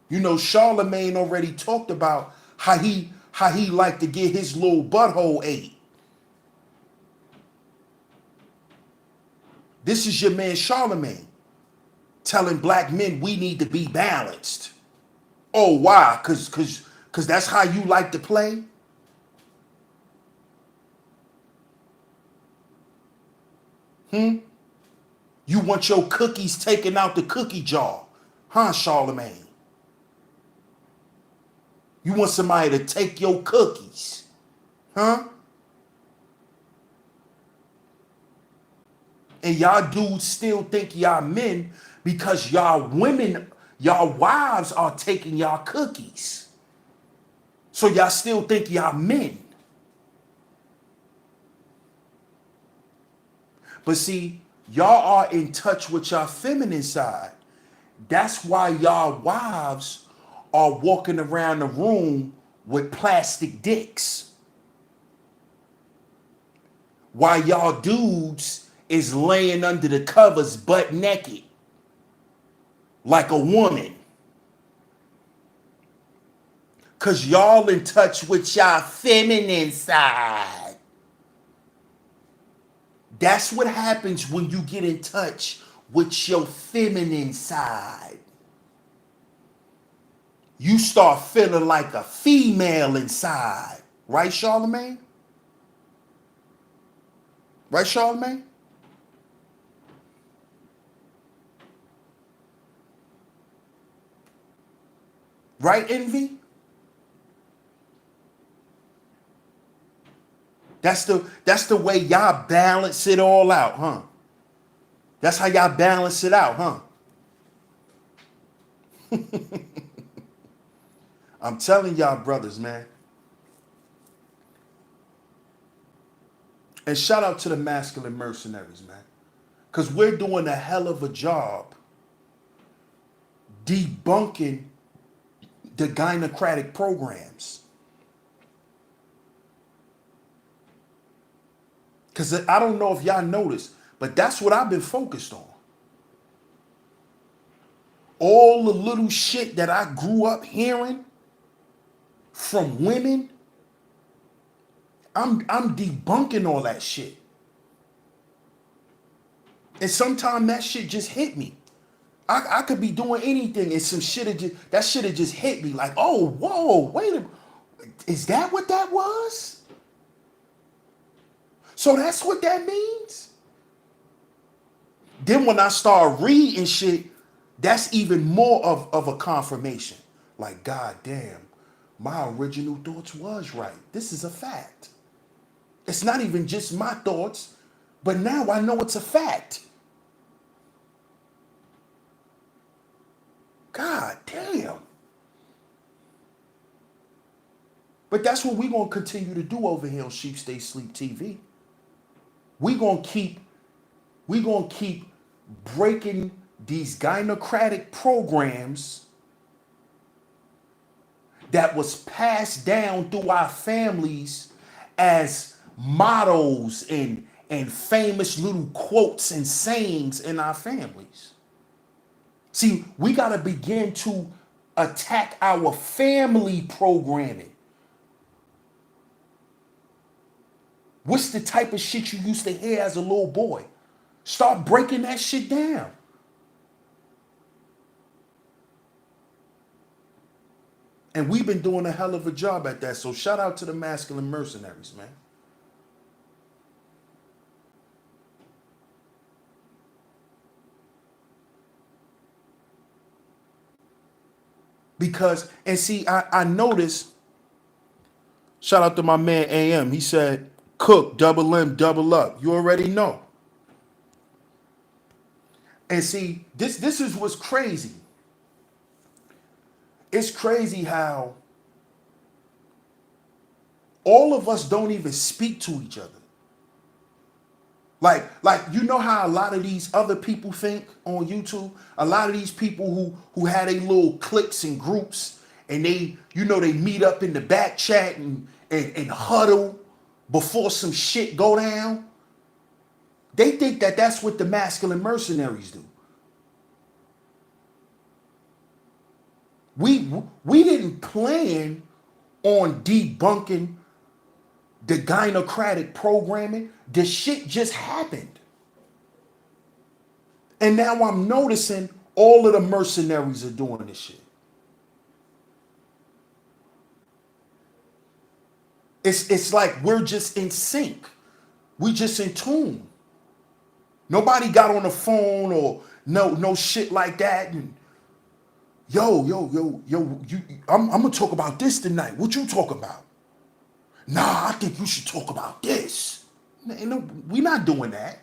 You know, Charlemagne already talked about how he liked to get his little butthole ate. This is your man Charlemagne telling black men we need to be balanced. Oh, why? Cause that's how you like to play? You want your cookies taken out the cookie jar, huh, Charlemagne? You want somebody to take your cookies, huh? And y'all dudes still think y'all men because y'all women, y'all wives are taking y'all cookies. So y'all still think y'all men. But see, y'all are in touch with your feminine side. That's why y'all wives are walking around the room with plastic dicks. While y'all dudes is laying under the covers butt naked like a woman. Cause y'all in touch with y'all feminine side. That's what happens when you get in touch with your feminine side. You start feeling like a female inside. Right, Charlemagne? Right, Charlemagne? Right, Envy? That's the way y'all balance it all out, huh? That's how y'all balance it out, huh? I'm telling y'all brothers, man. And shout out to the masculine mercenaries, man. Because we're doing a hell of a job debunking the gynocratic programs. Because I don't know if y'all noticed, but that's what I've been focused on. All the little shit that I grew up hearing from women, I'm debunking all that shit. And sometimes that shit just hit me. I could be doing anything and some shit that shit have just hit me like, oh, whoa, wait a minute. Is that what that was? So that's what that means? Then when I start reading shit, that's even more of a confirmation. Like, God damn, my original thoughts was right. This is a fact. It's not even just my thoughts, but now I know it's a fact. God damn. But that's what we're going to continue to do over here on Sheep Stay Sleep TV. We're going to keep breaking these gynocratic programs that was passed down through our families as mottos and famous little quotes and sayings in our families. See, we got to begin to attack our family programming. What's the type of shit you used to hear as a little boy? Start breaking that shit down. And we've been doing a hell of a job at that. So shout out to the masculine mercenaries, man. Because, and see, I noticed, shout out to my man AM. He said, cook, double M, double up. You already know. And see, this is what's crazy. It's crazy how all of us don't even speak to each other. Like you know how a lot of these other people think on YouTube? A lot of these people who had a little cliques and groups, and they, you know, they meet up in the back chat and huddle before some shit go down. They think that that's what the masculine mercenaries do. We didn't plan on debunking the gynocratic programming. The shit just happened. And now I'm noticing all of the mercenaries are doing this shit. It's like we're just in sync. We just in tune. Nobody got on the phone or no shit like that. And yo, I'm gonna talk about this tonight. What you talk about? Nah, I think you should talk about this. No, we're not doing that.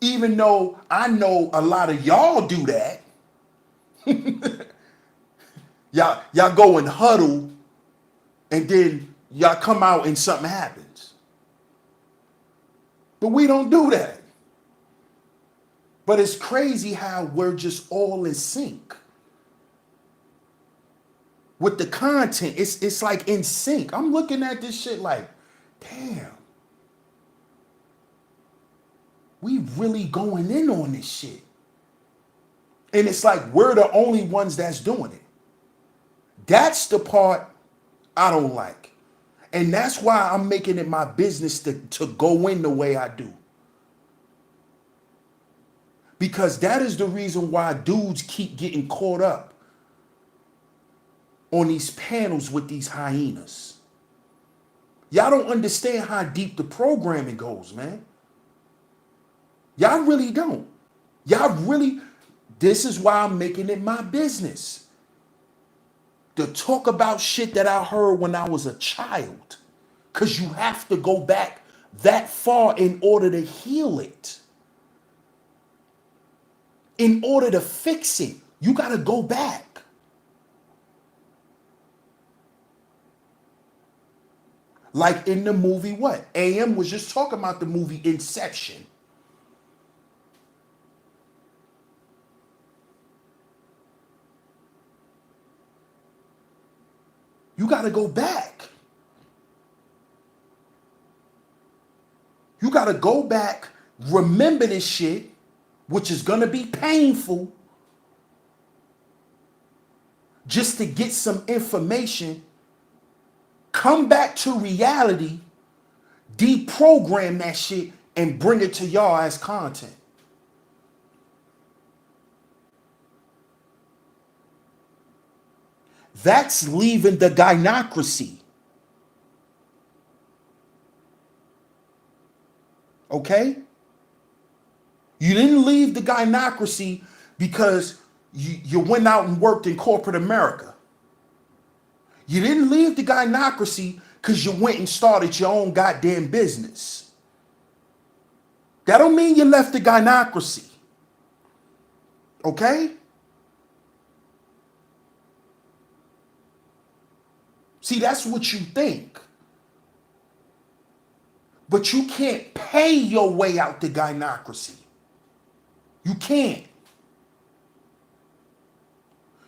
Even though I know a lot of y'all do that. Y'all go and huddle, and then y'all come out and something happens. But we don't do that. But it's crazy how we're just all in sync with the content. It's like in sync. I'm looking at this shit like, damn, we really going in on this shit. And it's like we're the only ones that's doing it. That's the part I don't like. And that's why I'm making it my business to go in the way I do. Because that is the reason why dudes keep getting caught up on these panels with these hyenas. Y'all don't understand how deep the programming goes, man. Y'all really don't. This is why I'm making it my business. To talk about shit that I heard when I was a child. Because you have to go back that far in order to heal it. In order to fix it, you got to go back. Like in the movie, what? AM was just talking about the movie Inception. You got to go back. You got to go back, remember this shit, which is going to be painful, just to get some information, come back to reality, deprogram that shit, and bring it to y'all as content. That's leaving the gynocracy. Okay? You didn't leave the gynocracy because you went out and worked in corporate America. You didn't leave the gynocracy because you went and started your own goddamn business. That don't mean you left the gynocracy. Okay? See, that's what you think. But you can't pay your way out the gynocracy. You can't.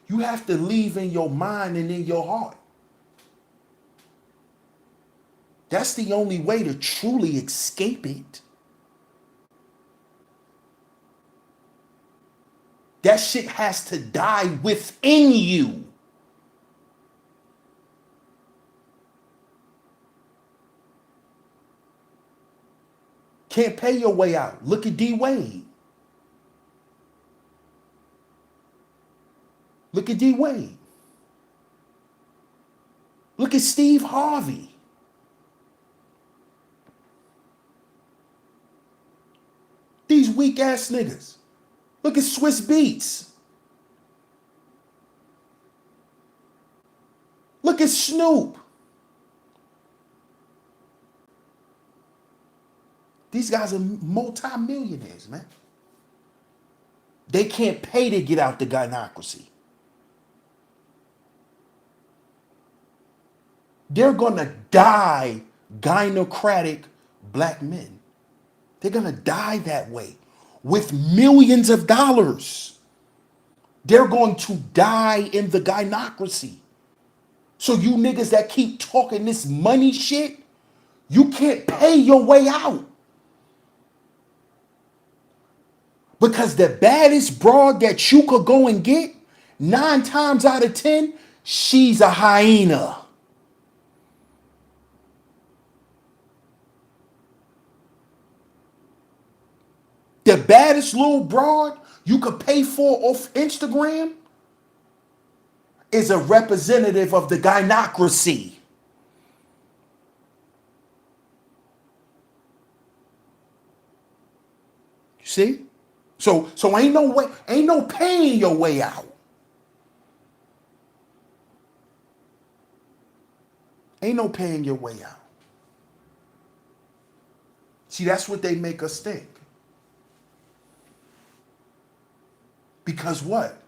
You have to leave in your mind and in your heart. That's the only way to truly escape it. That shit has to die within you. Can't pay your way out. Look at D. Wade. Look at D. Wade. Look at Steve Harvey. These weak ass niggas. Look at Swiss Beats. Look at Snoop. These guys are multi-millionaires, man. They can't pay to get out the gynocracy. They're gonna die gynocratic black men. They're gonna die that way with millions of dollars. They're going to die in the gynocracy. So you niggas that keep talking this money shit, you can't pay your way out. Because the baddest broad that you could go and get, 9 times out of 10, she's a hyena. The baddest little broad you could pay for off Instagram is a representative of the gynocracy. You see? So ain't no way, ain't no paying your way out. Ain't no paying your way out. See, that's what they make us think. Because what?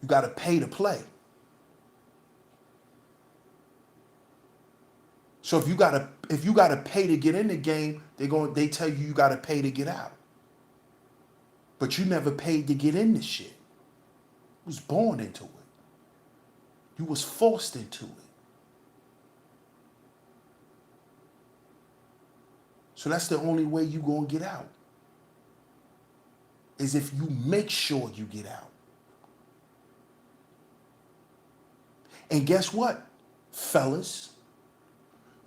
You got to pay to play. So if you gotta pay to get in the game, they tell you gotta pay to get out. But you never paid to get in this shit. You was born into it. You was forced into it. So that's the only way you gonna get out. Is if you make sure you get out. And guess what, fellas?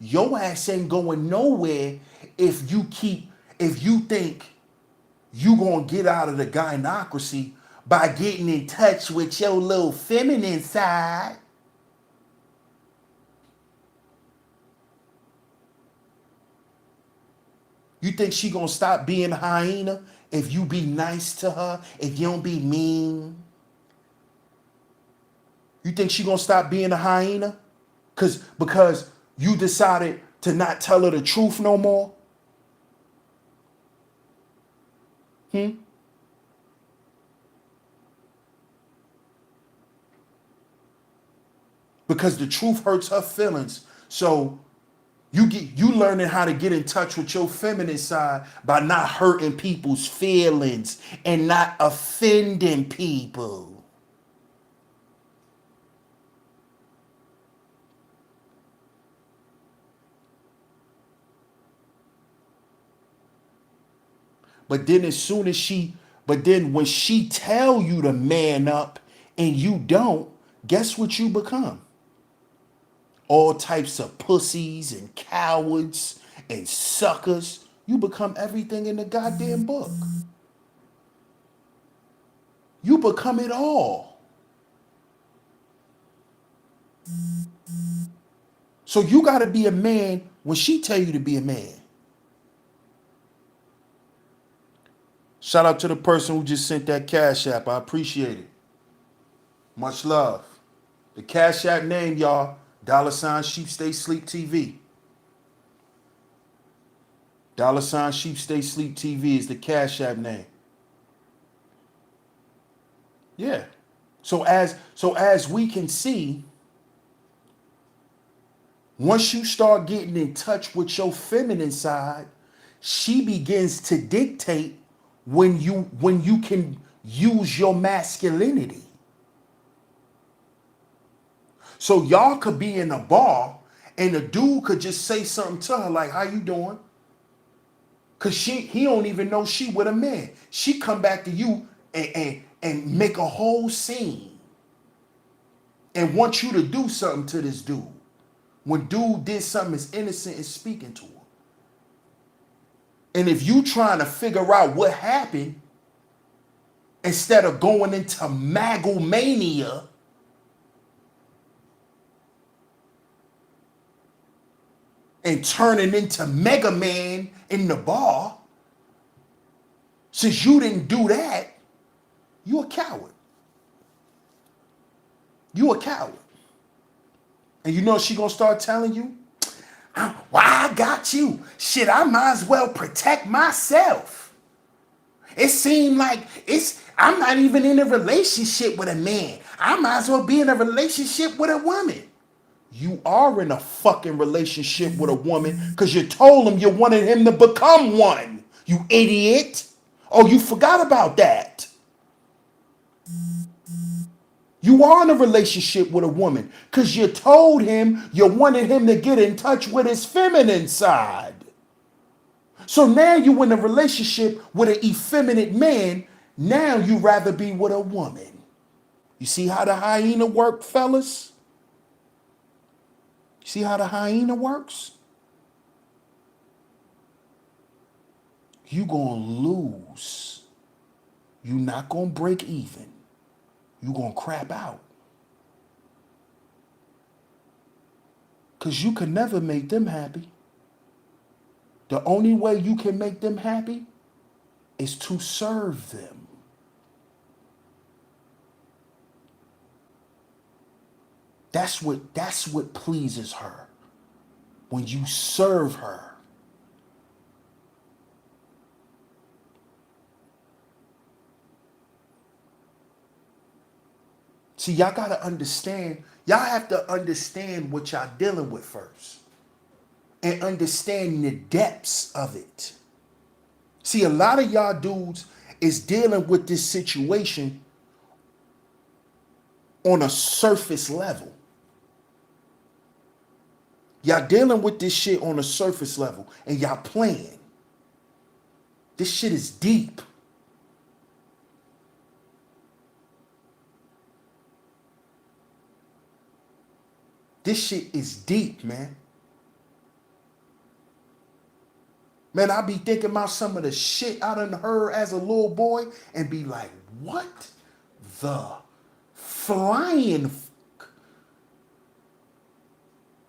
Your ass ain't going nowhere if you think you gonna get out of the gynocracy by getting in touch with your little feminine side. You think she gonna stop being a hyena if you be nice to her, if you don't be mean? You think she gonna stop being a hyena? Because you decided to not tell her the truth no more? Because the truth hurts her feelings. So you learning how to get in touch with your feminine side by not hurting people's feelings and not offending people. But then when she tell you to man up and you don't, guess what you become? All types of pussies and cowards and suckers. You become everything in the goddamn book. You become it all. So you got to be a man when she tell you to be a man. Shout out to the person who just sent that Cash App. I appreciate it. Much love. The Cash App name, y'all, $SheepStaySleepTV. $SheepStaySleepTV is the Cash App name. Yeah. So as we can see, once you start getting in touch with your feminine side, she begins to dictate when you can use your masculinity. So y'all could be in a bar and the dude could just say something to her like, "How you doing?" Cause he don't even know she with a man. She come back to you and make a whole scene and want you to do something to this dude. When dude did something as innocent as speaking to her. And if you trying to figure out what happened, instead of going into magomania, and turning into Mega Man in the bar, since you didn't do that, you a coward. You a coward. And you know what she gonna start telling you? Why I got you? Shit, I might as well protect myself. It seemed like I'm not even in a relationship with a man. I might as well be in a relationship with a woman. You are in a fucking relationship with a woman because you told him you wanted him to become one. You idiot. Oh, you forgot about that. You are in a relationship with a woman because you told him you wanted him to get in touch with his feminine side. So now you in a relationship with an effeminate man. Now you rather be with a woman. You see how the hyena work, fellas? See how the hyena works? You gonna lose. You not gonna break even. You gonna crap out. Cause you can never make them happy. The only way you can make them happy is to serve them. That's what pleases her. When you serve her. See, y'all gotta understand, y'all have to understand what y'all dealing with first. And understand the depths of it. See, a lot of y'all dudes is dealing with this situation on a surface level. Y'all dealing with this shit on a surface level and y'all playing. This shit is deep. This shit is deep, man. Man, I be thinking about some of the shit I done heard as a little boy and be like, what the flying fuck?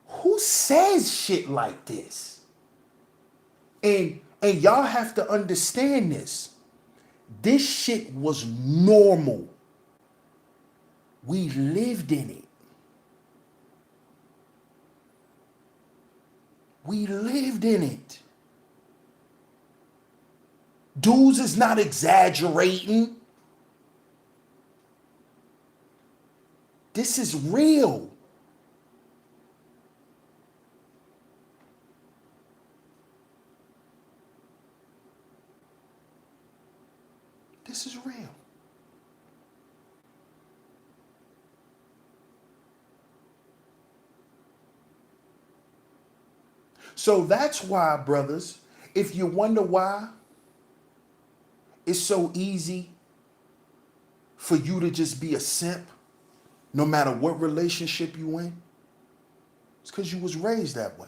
Who says shit like this? And y'all have to understand this. This shit was normal. We lived in it. We lived in it. Dudes is not exaggerating. This is real. This is real. So that's why, brothers, if you wonder why it's so easy for you to just be a simp, no matter what relationship you in, it's because you was raised that way.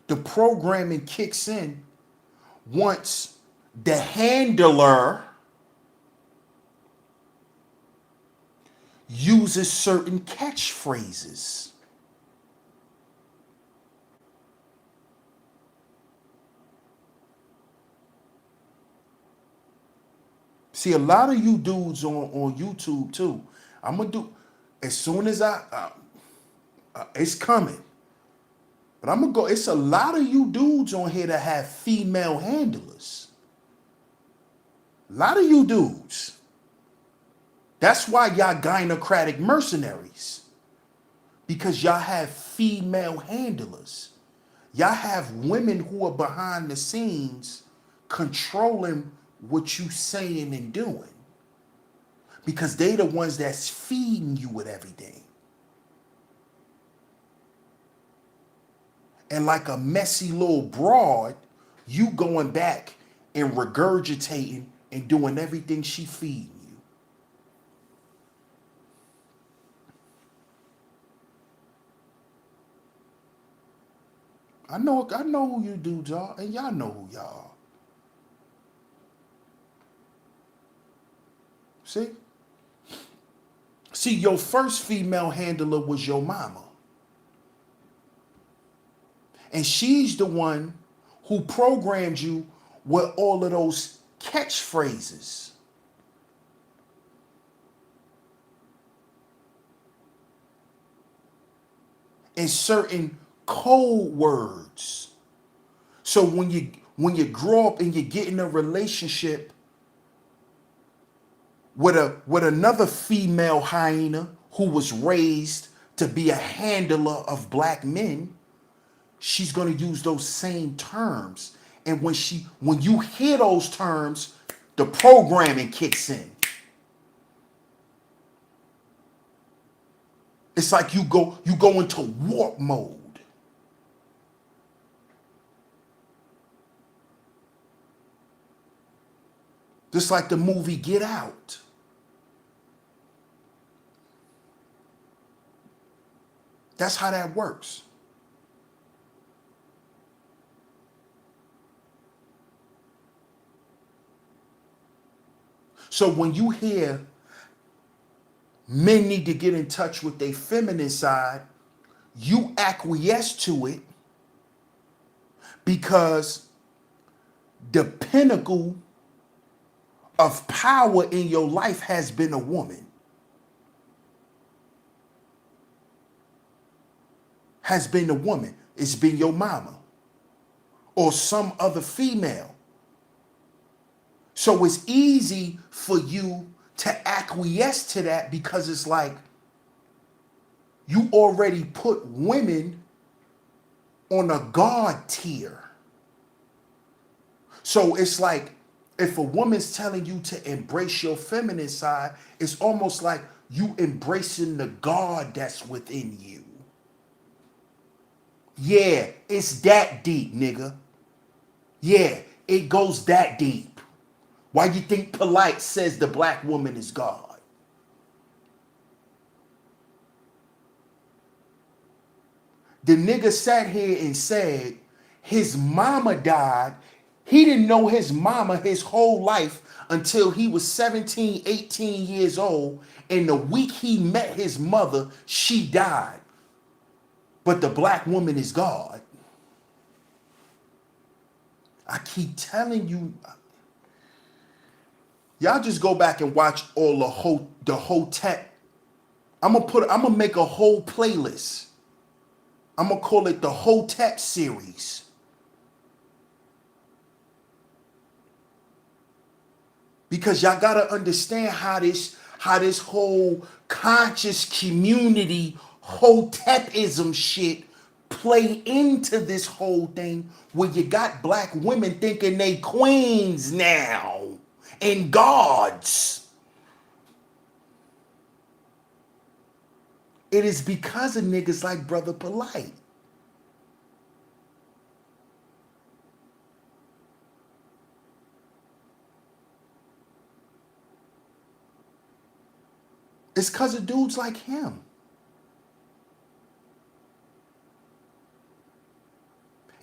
The programming kicks in once the handler uses certain catchphrases. See, a lot of you dudes on YouTube too. I'm gonna do as soon as it's coming. But I'm gonna go. It's a lot of you dudes on here that have female handlers. A lot of you dudes. That's why y'all gynocratic mercenaries. Because y'all have female handlers. Y'all have women who are behind the scenes controlling what you saying and doing. Because they the ones that's feeding you with everything. And like a messy little broad, you going back and regurgitating and doing everything she feeding you. I know who you dudes are, and y'all know who y'all are. See? See, your first female handler was your mama. And she's the one who programmed you with all of those catchphrases. and certain code words. So when you grow up and you get in a relationship with another female hyena who was raised to be a handler of black men, she's going to use those same terms. And when you hear those terms, the programming kicks in. It's like you go into warp mode. Just like the movie Get Out. That's how that works. So when you hear men need to get in touch with their feminine side, you acquiesce to it because the pinnacle of power in your life has been a woman, has been a woman. It's been your mama or some other female. So it's easy for you to acquiesce to that because it's like you already put women on a God tier. So it's like if a woman's telling you to embrace your feminine side, it's almost like you embracing the God that's within you. Yeah, it's that deep, nigga. Yeah, it goes that deep. Why you think Polite says the black woman is God? The nigga sat here and said his mama died. He didn't know his mama his whole life until he was 17, 18 years old. And the week he met his mother, she died. But the black woman is God. I keep telling you, y'all just go back and watch all the Hotep. I'm gonna make a whole playlist. I'm gonna call it the Hotep series. Because y'all gotta understand how this whole conscious community Hotepism shit play into this whole thing where you got black women thinking they queens now and gods. It is because of niggas like Brother Polite. It's because of dudes like him.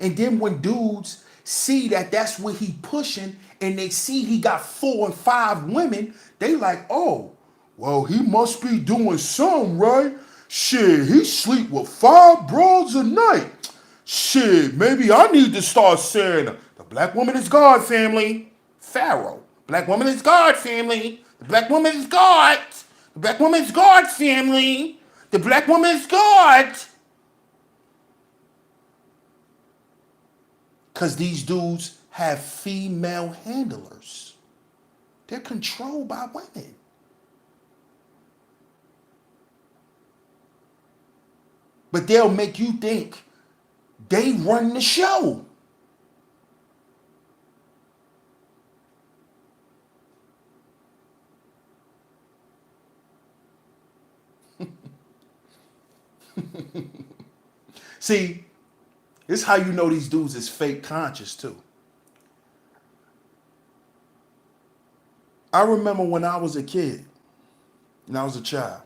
And then when dudes see that that's what he pushing and they see he got 4 and 5 women, they like, oh, well, he must be doing something, right? Shit, he sleep with 5 bros a night. Shit, maybe I need to start saying the black woman is God, family. Pharaoh. Black woman is God, family. The black woman is God. The black woman is God, family. The black woman is God. Because these dudes have female handlers. They're controlled by women. But they'll make you think they run the show. See, this is how you know these dudes is fake conscious too. I remember when I was a kid, and I was a child,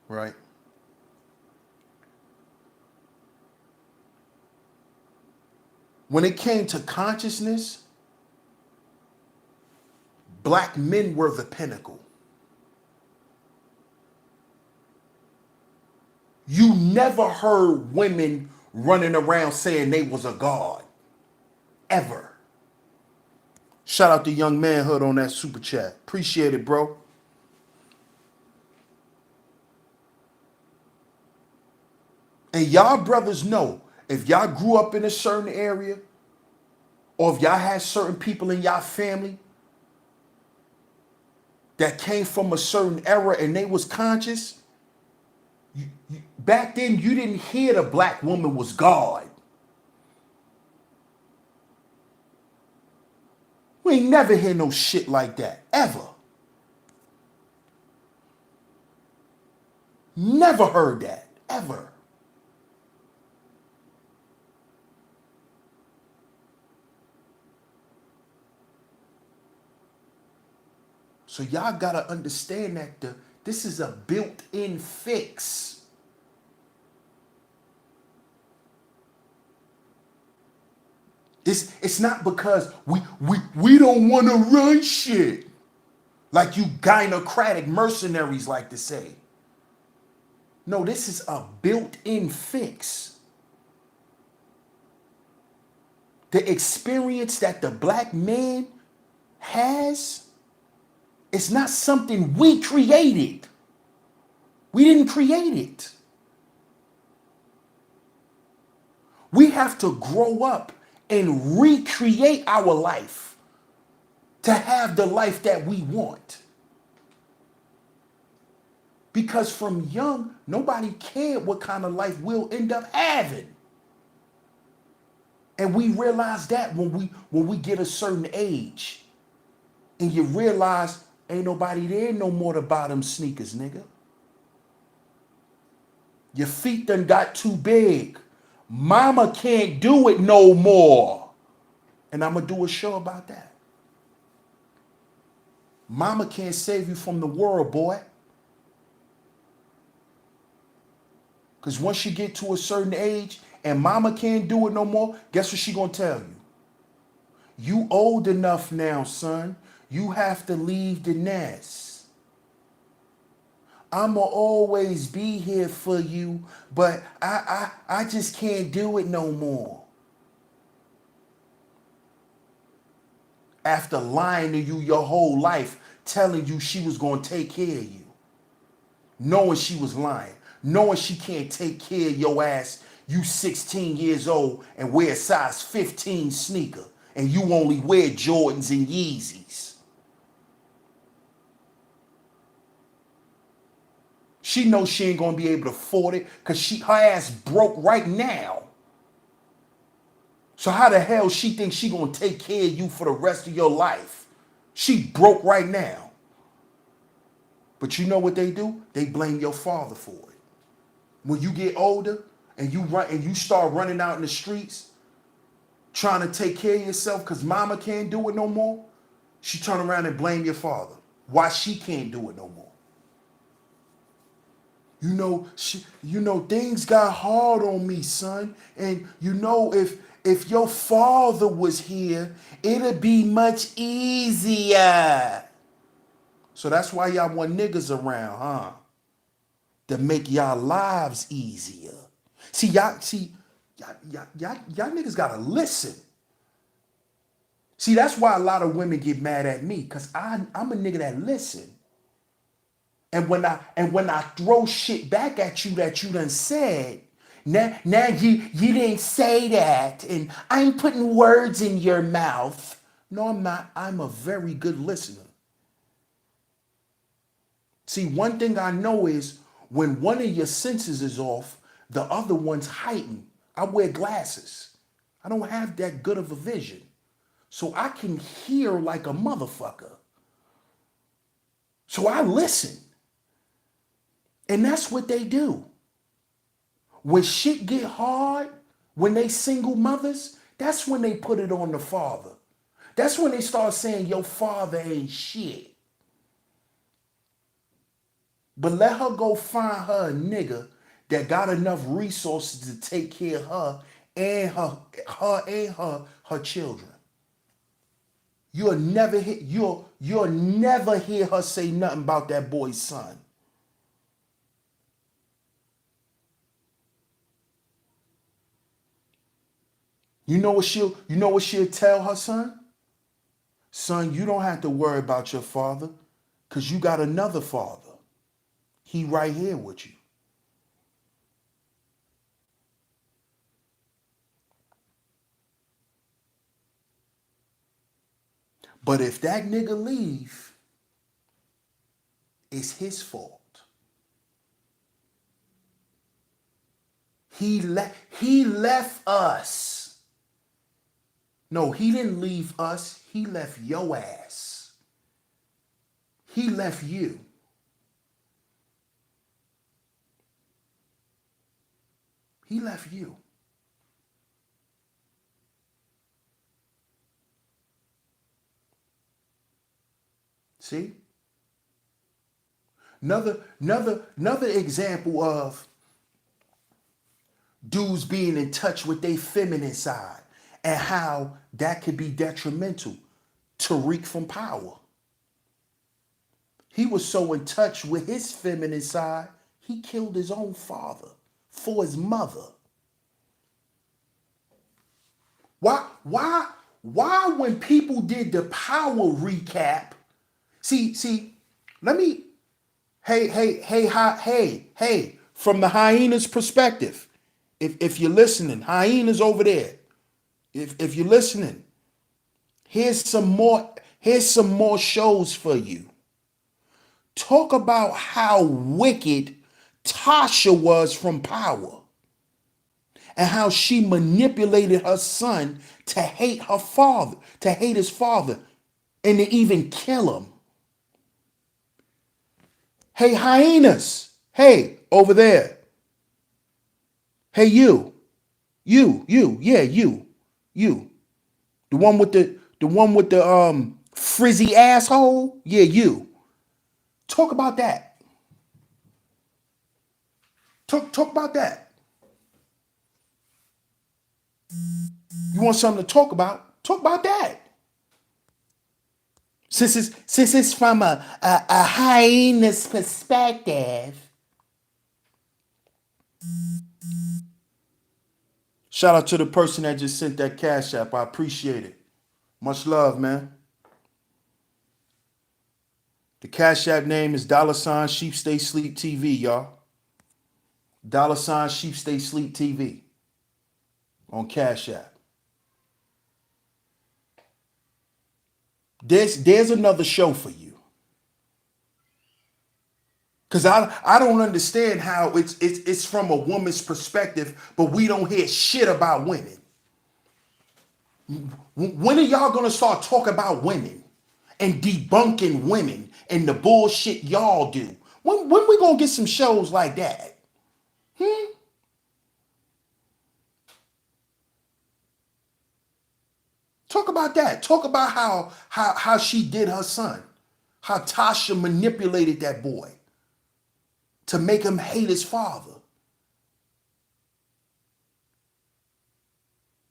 right? When it came to consciousness, black men were the pinnacle. You never heard women running around saying they was a god. Ever. Shout out to Young Manhood on that super chat. Appreciate it, bro. And y'all brothers know, if y'all grew up in a certain area, or if y'all had certain people in y'all family that came from a certain era and they was conscious, back then you didn't hear the black woman was God. We ain't never hear no shit like that, ever. Never heard that, ever. So y'all gotta understand that this is a built-in fix. It's not because we don't want to run shit, like you gynocratic mercenaries like to say. No, this is a built-in fix. The experience that the black man has, it's not something we created. We didn't create it. We have to grow up and recreate our life to have the life that we want. Because from young, nobody cared what kind of life we'll end up having. And we realize that when we get a certain age. And you realize ain't nobody there no more to buy them sneakers, nigga. Your feet done got too big. Mama can't do it no more. And I'm going to do a show about that. Mama can't save you from the world, boy. Because once you get to a certain age and mama can't do it no more, guess what she going to tell you? You old enough now, son. You have to leave the nest. I'ma always be here for you, but I just can't do it no more. After lying to you your whole life, telling you she was gonna take care of you, knowing she was lying, knowing she can't take care of your ass. You 16 years old and wear a size 15 sneaker, and you only wear Jordans and Yeezys. She knows she ain't gonna be able to afford it because her ass broke right now. So how the hell she thinks she gonna take care of you for the rest of your life? She broke right now. But you know what they do? They blame your father for it. When you get older and you start running out in the streets trying to take care of yourself because mama can't do it no more, she turn around and blame your father. Why she can't do it no more? Things got hard on me, son. And if your father was here, it'd be much easier. So that's why y'all want niggas around, huh? To make y'all lives easier. Y'all niggas gotta listen. See, that's why a lot of women get mad at me, because I'm a nigga that listen. And when I throw shit back at you that you done said, now you didn't say that, and I'm putting words in your mouth. No, I'm not. I'm a very good listener. See, one thing I know is when one of your senses is off, the other one's heightened. I wear glasses. I don't have that good of a vision. So I can hear like a motherfucker. So I listen. And that's what they do. When shit get hard, when they single mothers, that's when they put it on the father. That's when they start saying your father ain't shit. But let her go find her a nigga that got enough resources to take care of her and her children. You'll never hear her say nothing about that boy's son. You know what she'll tell her son? Son, you don't have to worry about your father, because you got another father. He right here with you. But if that nigga leave, it's his fault. He left us. No, he didn't leave us. He left your ass. He left you. He left you. See? Another example of dudes being in touch with their feminine side and how that could be detrimental. Tariq from Power. He was so in touch with his feminine side, he killed his own father for his mother. Why when people did the Power recap, see, let me, hey, from the hyena's perspective, if you're listening, hyenas over there, if you're listening, here's some more shows for you. Talk about how wicked Tasha was from Power and how she manipulated her son to hate her father, to hate his father, and to even kill him. Hey, hyenas. Hey, over there. Hey, you. Yeah, you. The one with the frizzy asshole? Yeah, you. Talk about that. Talk about that. You want something to talk about? Talk about that. Since it's from a hyena's perspective. Shout out to the person that just sent that Cash App. I appreciate it. Much love, man. The Cash App name is $SheepStaySleepTV, y'all. $SheepStaySleepTV on Cash App. There's another show for you. Cause I don't understand how it's from a woman's perspective, but we don't hear shit about women. When are y'all gonna start talking about women and debunking women and the bullshit y'all do? When we gonna get some shows like that? Talk about that. Talk about how she did her son. How Tasha manipulated that boy to make him hate his father.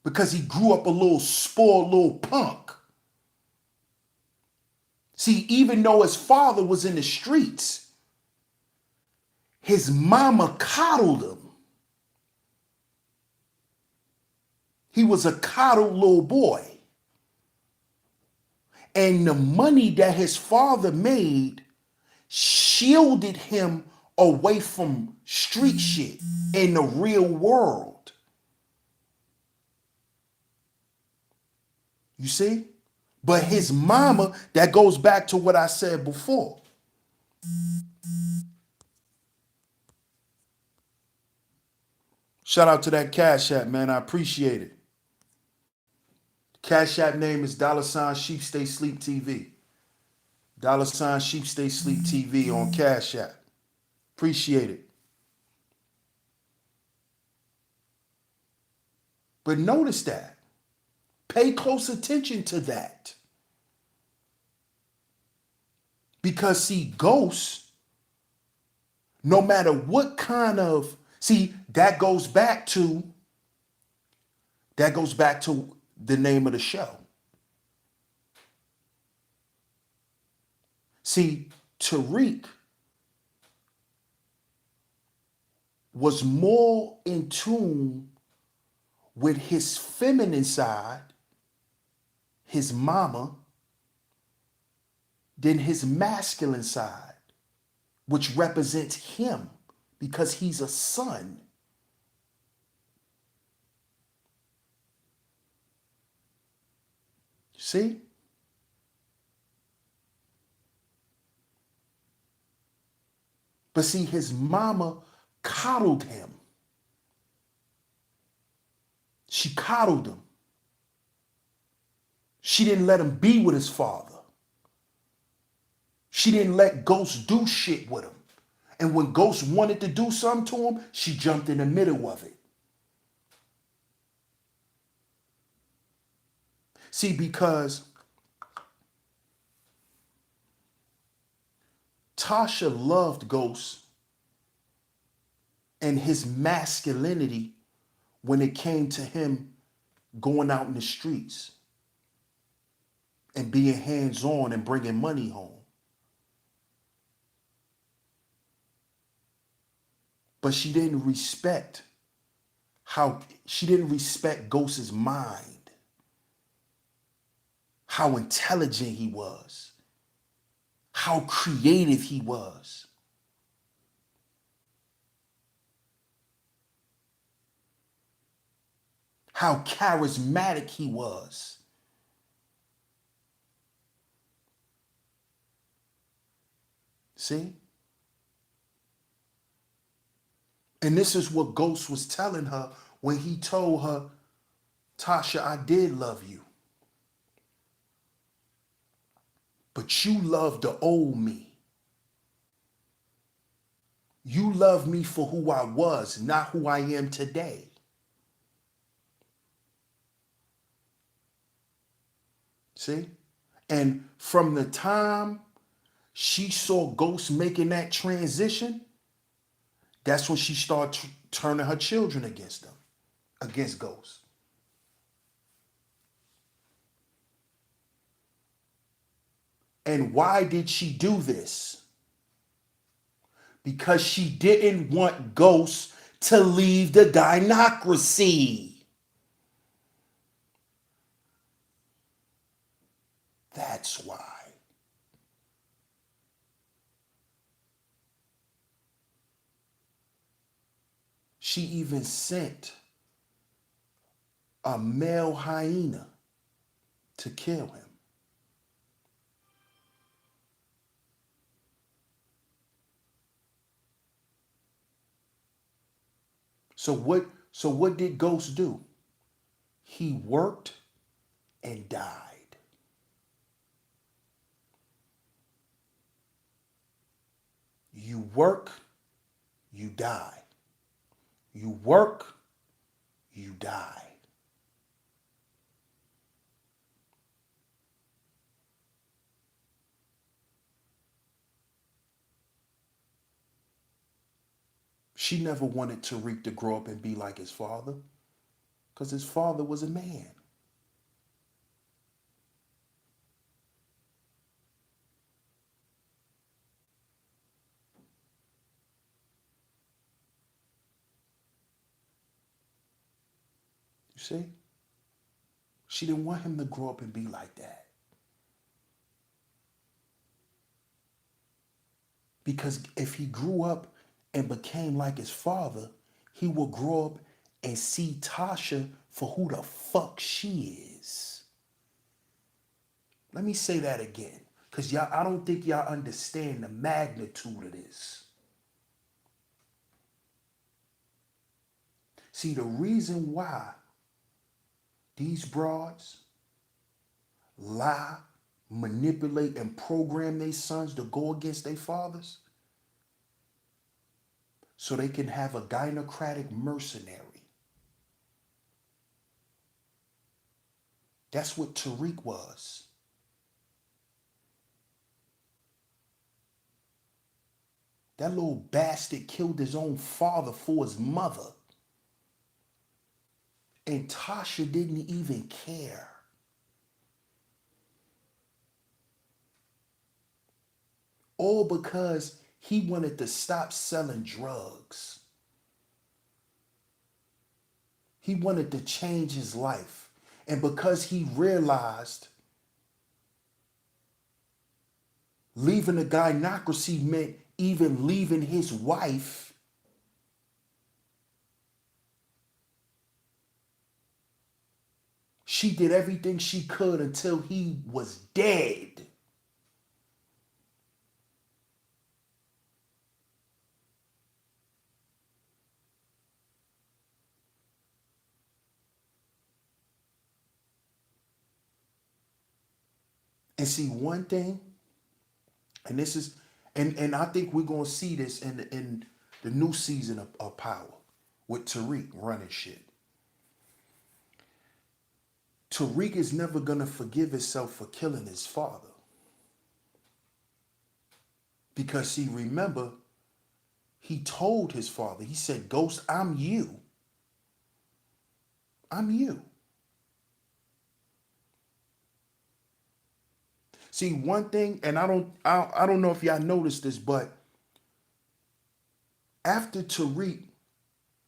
Because he grew up a little spoiled little punk. See, even though his father was in the streets, his mama coddled him. He was a coddled little boy. And the money that his father made shielded him away from street shit in the real world. You see? But his mama, that goes back to what I said before. Shout out to that Cash App, man. I appreciate it. Cash App name is $SheepStaySleepTV. $SheepStaySleepTV on Cash App. Appreciate it. But notice that. Pay close attention to that. Because see, ghosts, no matter what kind of, see, that goes back to the name of the show. See, Tariq was more in tune with his feminine side, his mama, than his masculine side, which represents him because he's a son. See? But see, his mama coddled him. She coddled him. She didn't let him be with his father. She didn't let Ghost do shit with him. And when Ghost wanted to do something to him, she jumped in the middle of it. See, because Tasha loved Ghost and his masculinity when it came to him going out in the streets and being hands-on and bringing money home. But she didn't respect Ghost's mind, how intelligent he was, how creative he was. How charismatic he was. See? And this is what Ghost was telling her when he told her, Tasha, I did love you. But you loved the old me. You loved me for who I was, not who I am today. See? And from the time she saw Ghost making that transition, that's when she started turning her children against them, against Ghost. And why did she do this? Because she didn't want Ghost to leave the gynocracy. That's why. She even sent a male hyena to kill him. So what did Ghost do? He worked and died. You work, you die. You work, you die. She never wanted Tariq to grow up and be like his father, because his father was a man. You see? She didn't want him to grow up and be like that. Because if he grew up and became like his father, he will grow up and see Tasha for who the fuck she is. Let me say that again, because I don't think y'all understand the magnitude of this. See, the reason why these broads lie, manipulate, and program their sons to go against their fathers, so they can have a gynocratic mercenary. That's what Tariq was. That little bastard killed his own father for his mother. And Tasha didn't even care. All because he wanted to stop selling drugs. He wanted to change his life. And because he realized leaving the gynocracy meant even leaving his wife, she did everything she could until he was dead And see one thing, and this is, and I think we're gonna see this in the new season of Power with Tariq running shit. Tariq is never gonna forgive himself for killing his father. Because see, remember, he told his father, he said, Ghost, I'm you. I'm you. See, one thing, and I don't know if y'all noticed this, but after Tariq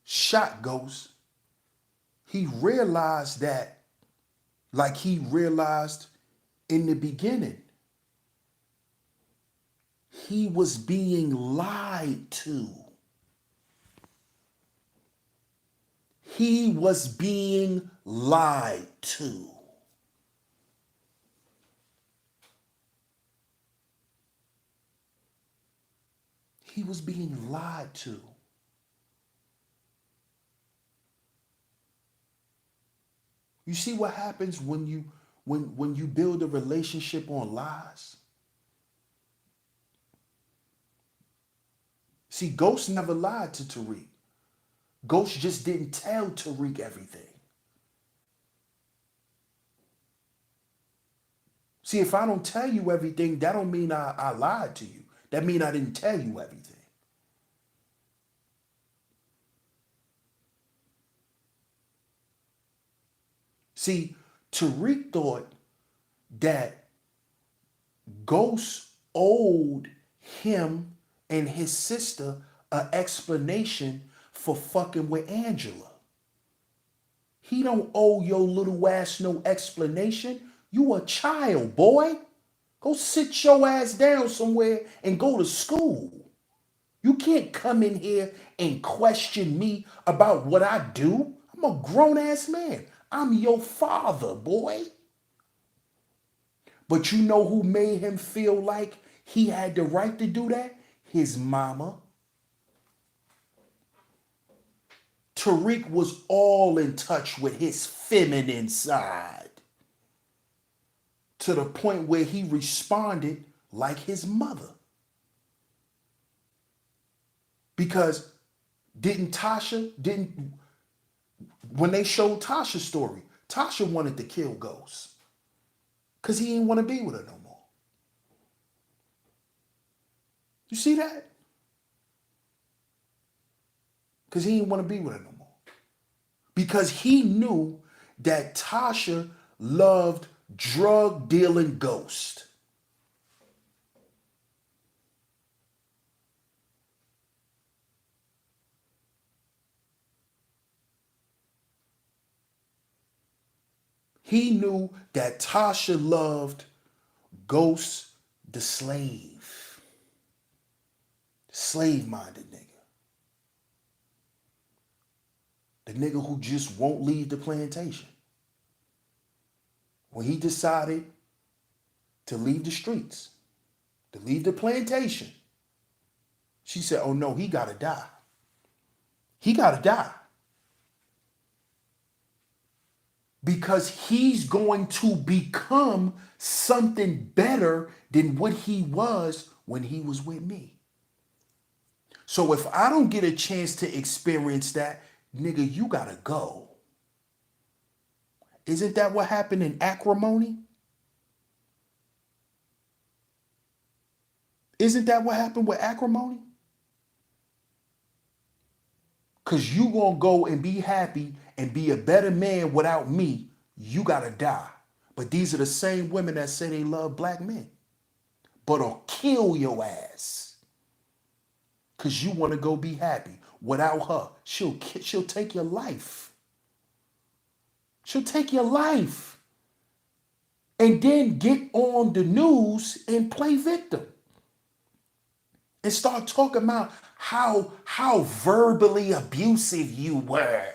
shot Ghost, he realized that, like he realized in the beginning, he was being lied to. He was being lied to. He was being lied to. You see what happens when you build a relationship on lies? See, Ghost never lied to Tariq. Ghost just didn't tell Tariq everything. See, if I don't tell you everything, that don't mean I lied to you. That mean I didn't tell you everything. See, Tariq thought that Ghost owed him and his sister an explanation for fucking with Angela. He don't owe your little ass no explanation. You a child, boy. Go sit your ass down somewhere and go to school. You can't come in here and question me about what I do. I'm a grown ass man. I'm your father, boy. But you know who made him feel like he had the right to do that? His mama. Tariq was all in touch with his feminine side to the point where he responded like his mother. Because when they showed Tasha's story, Tasha wanted to kill Ghost because he didn't want to be with her no more. You see that? Because he didn't want to be with her no more. Because he knew that Tasha loved drug dealing Ghost. He knew that Tasha loved Ghost the slave. Slave-minded nigga. The nigga who just won't leave the plantation. When he decided to leave the streets, to leave the plantation, she said, oh no, he gotta die. He gotta die. Because he's going to become something better than what he was when he was with me. So if I don't get a chance to experience that, nigga, you gotta go. Isn't that what happened in Acrimony? Isn't that what happened with Acrimony? Because you gonna go and be happy and be a better man without me, you gotta die. But these are the same women that say they love black men, but'll kill your ass. Because you wanna go be happy. Without her, she'll take your life. She'll take your life. And then get on the news and play victim. And start talking about how verbally abusive you were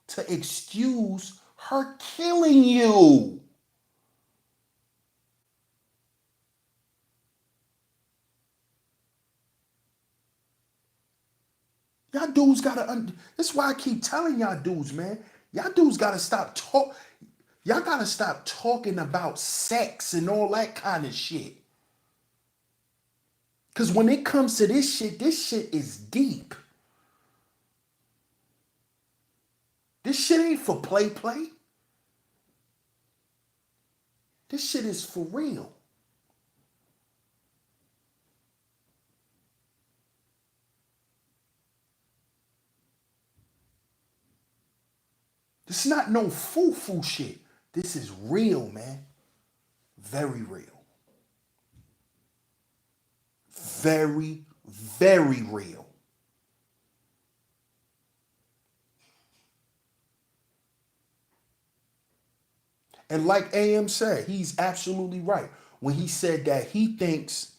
to excuse her killing you. Y'all dudes gotta, this is why I keep telling y'all dudes, man. Y'all dudes gotta stop talk. Y'all gotta stop talking about sex and all that kind of shit. Because when it comes to this shit is deep. This shit ain't for play. This shit is for real. This is not no foo-foo shit. This is real, man. Very real. Very, very real. And like AM said, he's absolutely right when he said that he thinks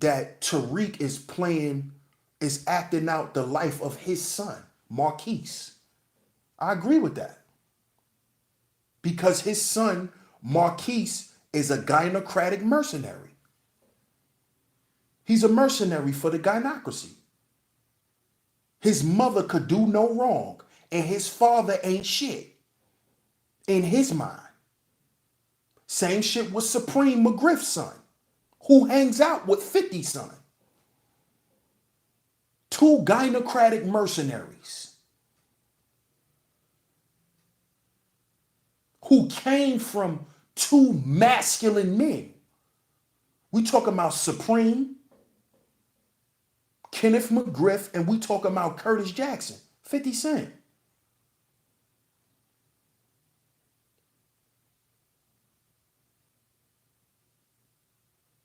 that Tariq is acting out the life of his son, Marquise. I agree with that. Because his son, Marquise, is a gynocratic mercenary. He's a mercenary for the gynocracy. His mother could do no wrong, and his father ain't shit in his mind. Same shit with Supreme McGriff's son, who hangs out with 50's son. Two gynocratic mercenaries who came from two masculine men. We talking about Supreme, Kenneth McGriff, and we talking about Curtis Jackson, 50 Cent.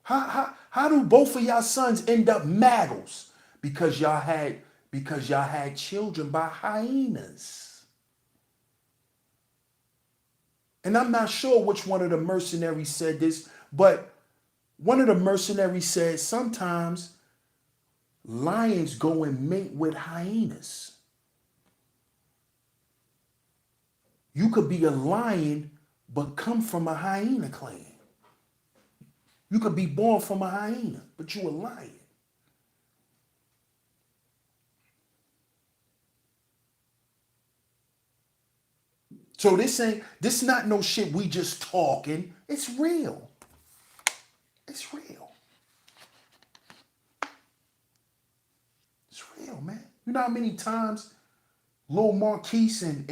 How do both of y'all sons end up maggles? Because y'all had children by hyenas. And I'm not sure which one of the mercenaries said this, but one of the mercenaries said sometimes lions go and mate with hyenas. You could be a lion, but come from a hyena clan. You could be born from a hyena, but you a lion. So this not no shit we just talking. It's real. It's real. It's real, man. You know how many times Lil Marquise and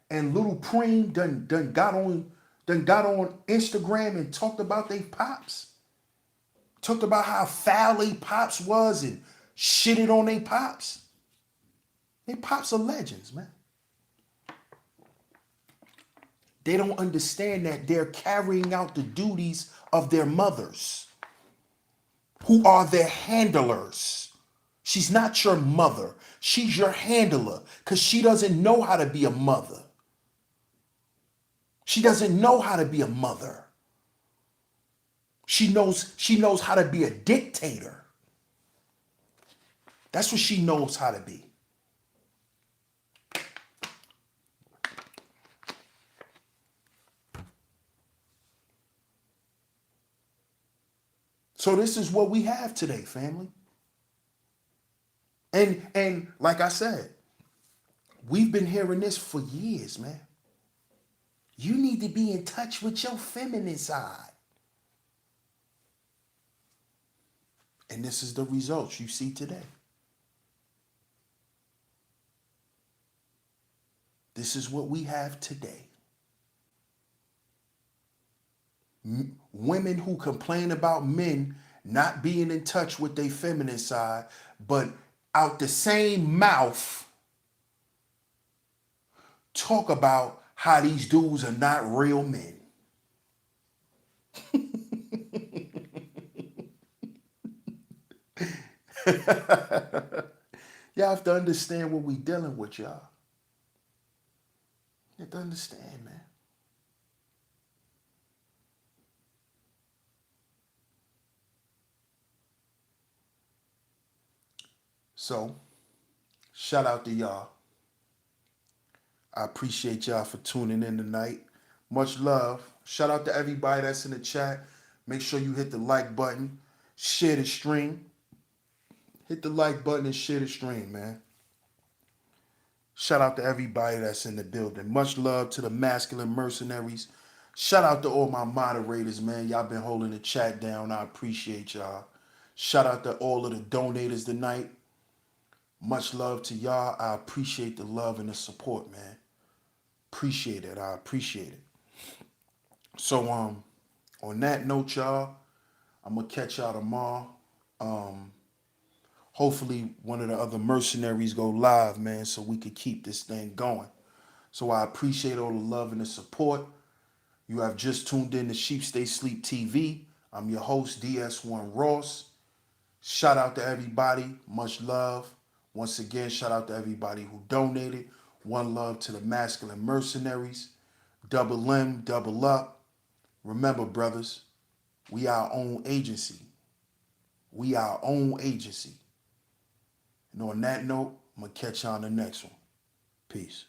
Little Preem done got on Instagram and talked about they pops? Talked about how foul they pops was and shitted on they pops. They pops are legends, man. They don't understand that they're carrying out the duties of their mothers, who are their handlers. She's not your mother. She's your handler because she doesn't know how to be a mother. She doesn't know how to be a mother. She knows how to be a dictator. That's what she knows how to be. So this is what we have today, family. And like I said, we've been hearing this for years, man. You need to be in touch with your feminine side. And this is the results you see today. This is what we have today. Women who complain about men not being in touch with their feminine side, but out the same mouth talk about how these dudes are not real men. Y'all have to understand what we dealing with, y'all. You have to understand, man. So, shout out to y'all. I appreciate y'all for tuning in tonight. Much love. Shout out to everybody that's in the chat. Make sure you hit the like button, share the stream. Hit the like button and share the stream, man. Shout out to everybody that's in the building. Much love to the masculine mercenaries. Shout out to all my moderators, man. Y'all been holding the chat down. I appreciate y'all. Shout out to all of the donators tonight. Much love to y'all. I appreciate the love and the support, man. Appreciate it. I appreciate it. So on that note, y'all, I'm gonna catch y'all tomorrow. Um, hopefully one of the other mercenaries go live, man, so we could keep this thing going. So I appreciate all the love and the support. You have just tuned in to Sheep Stay Sleep TV. I'm your host, DS1 Ross. Shout out to everybody. Much love. Once again, shout out to everybody who donated. One love to the masculine mercenaries. Double M, double up. Remember, brothers, we our own agency. We our own agency. And on that note, I'm going to catch you on the next one. Peace.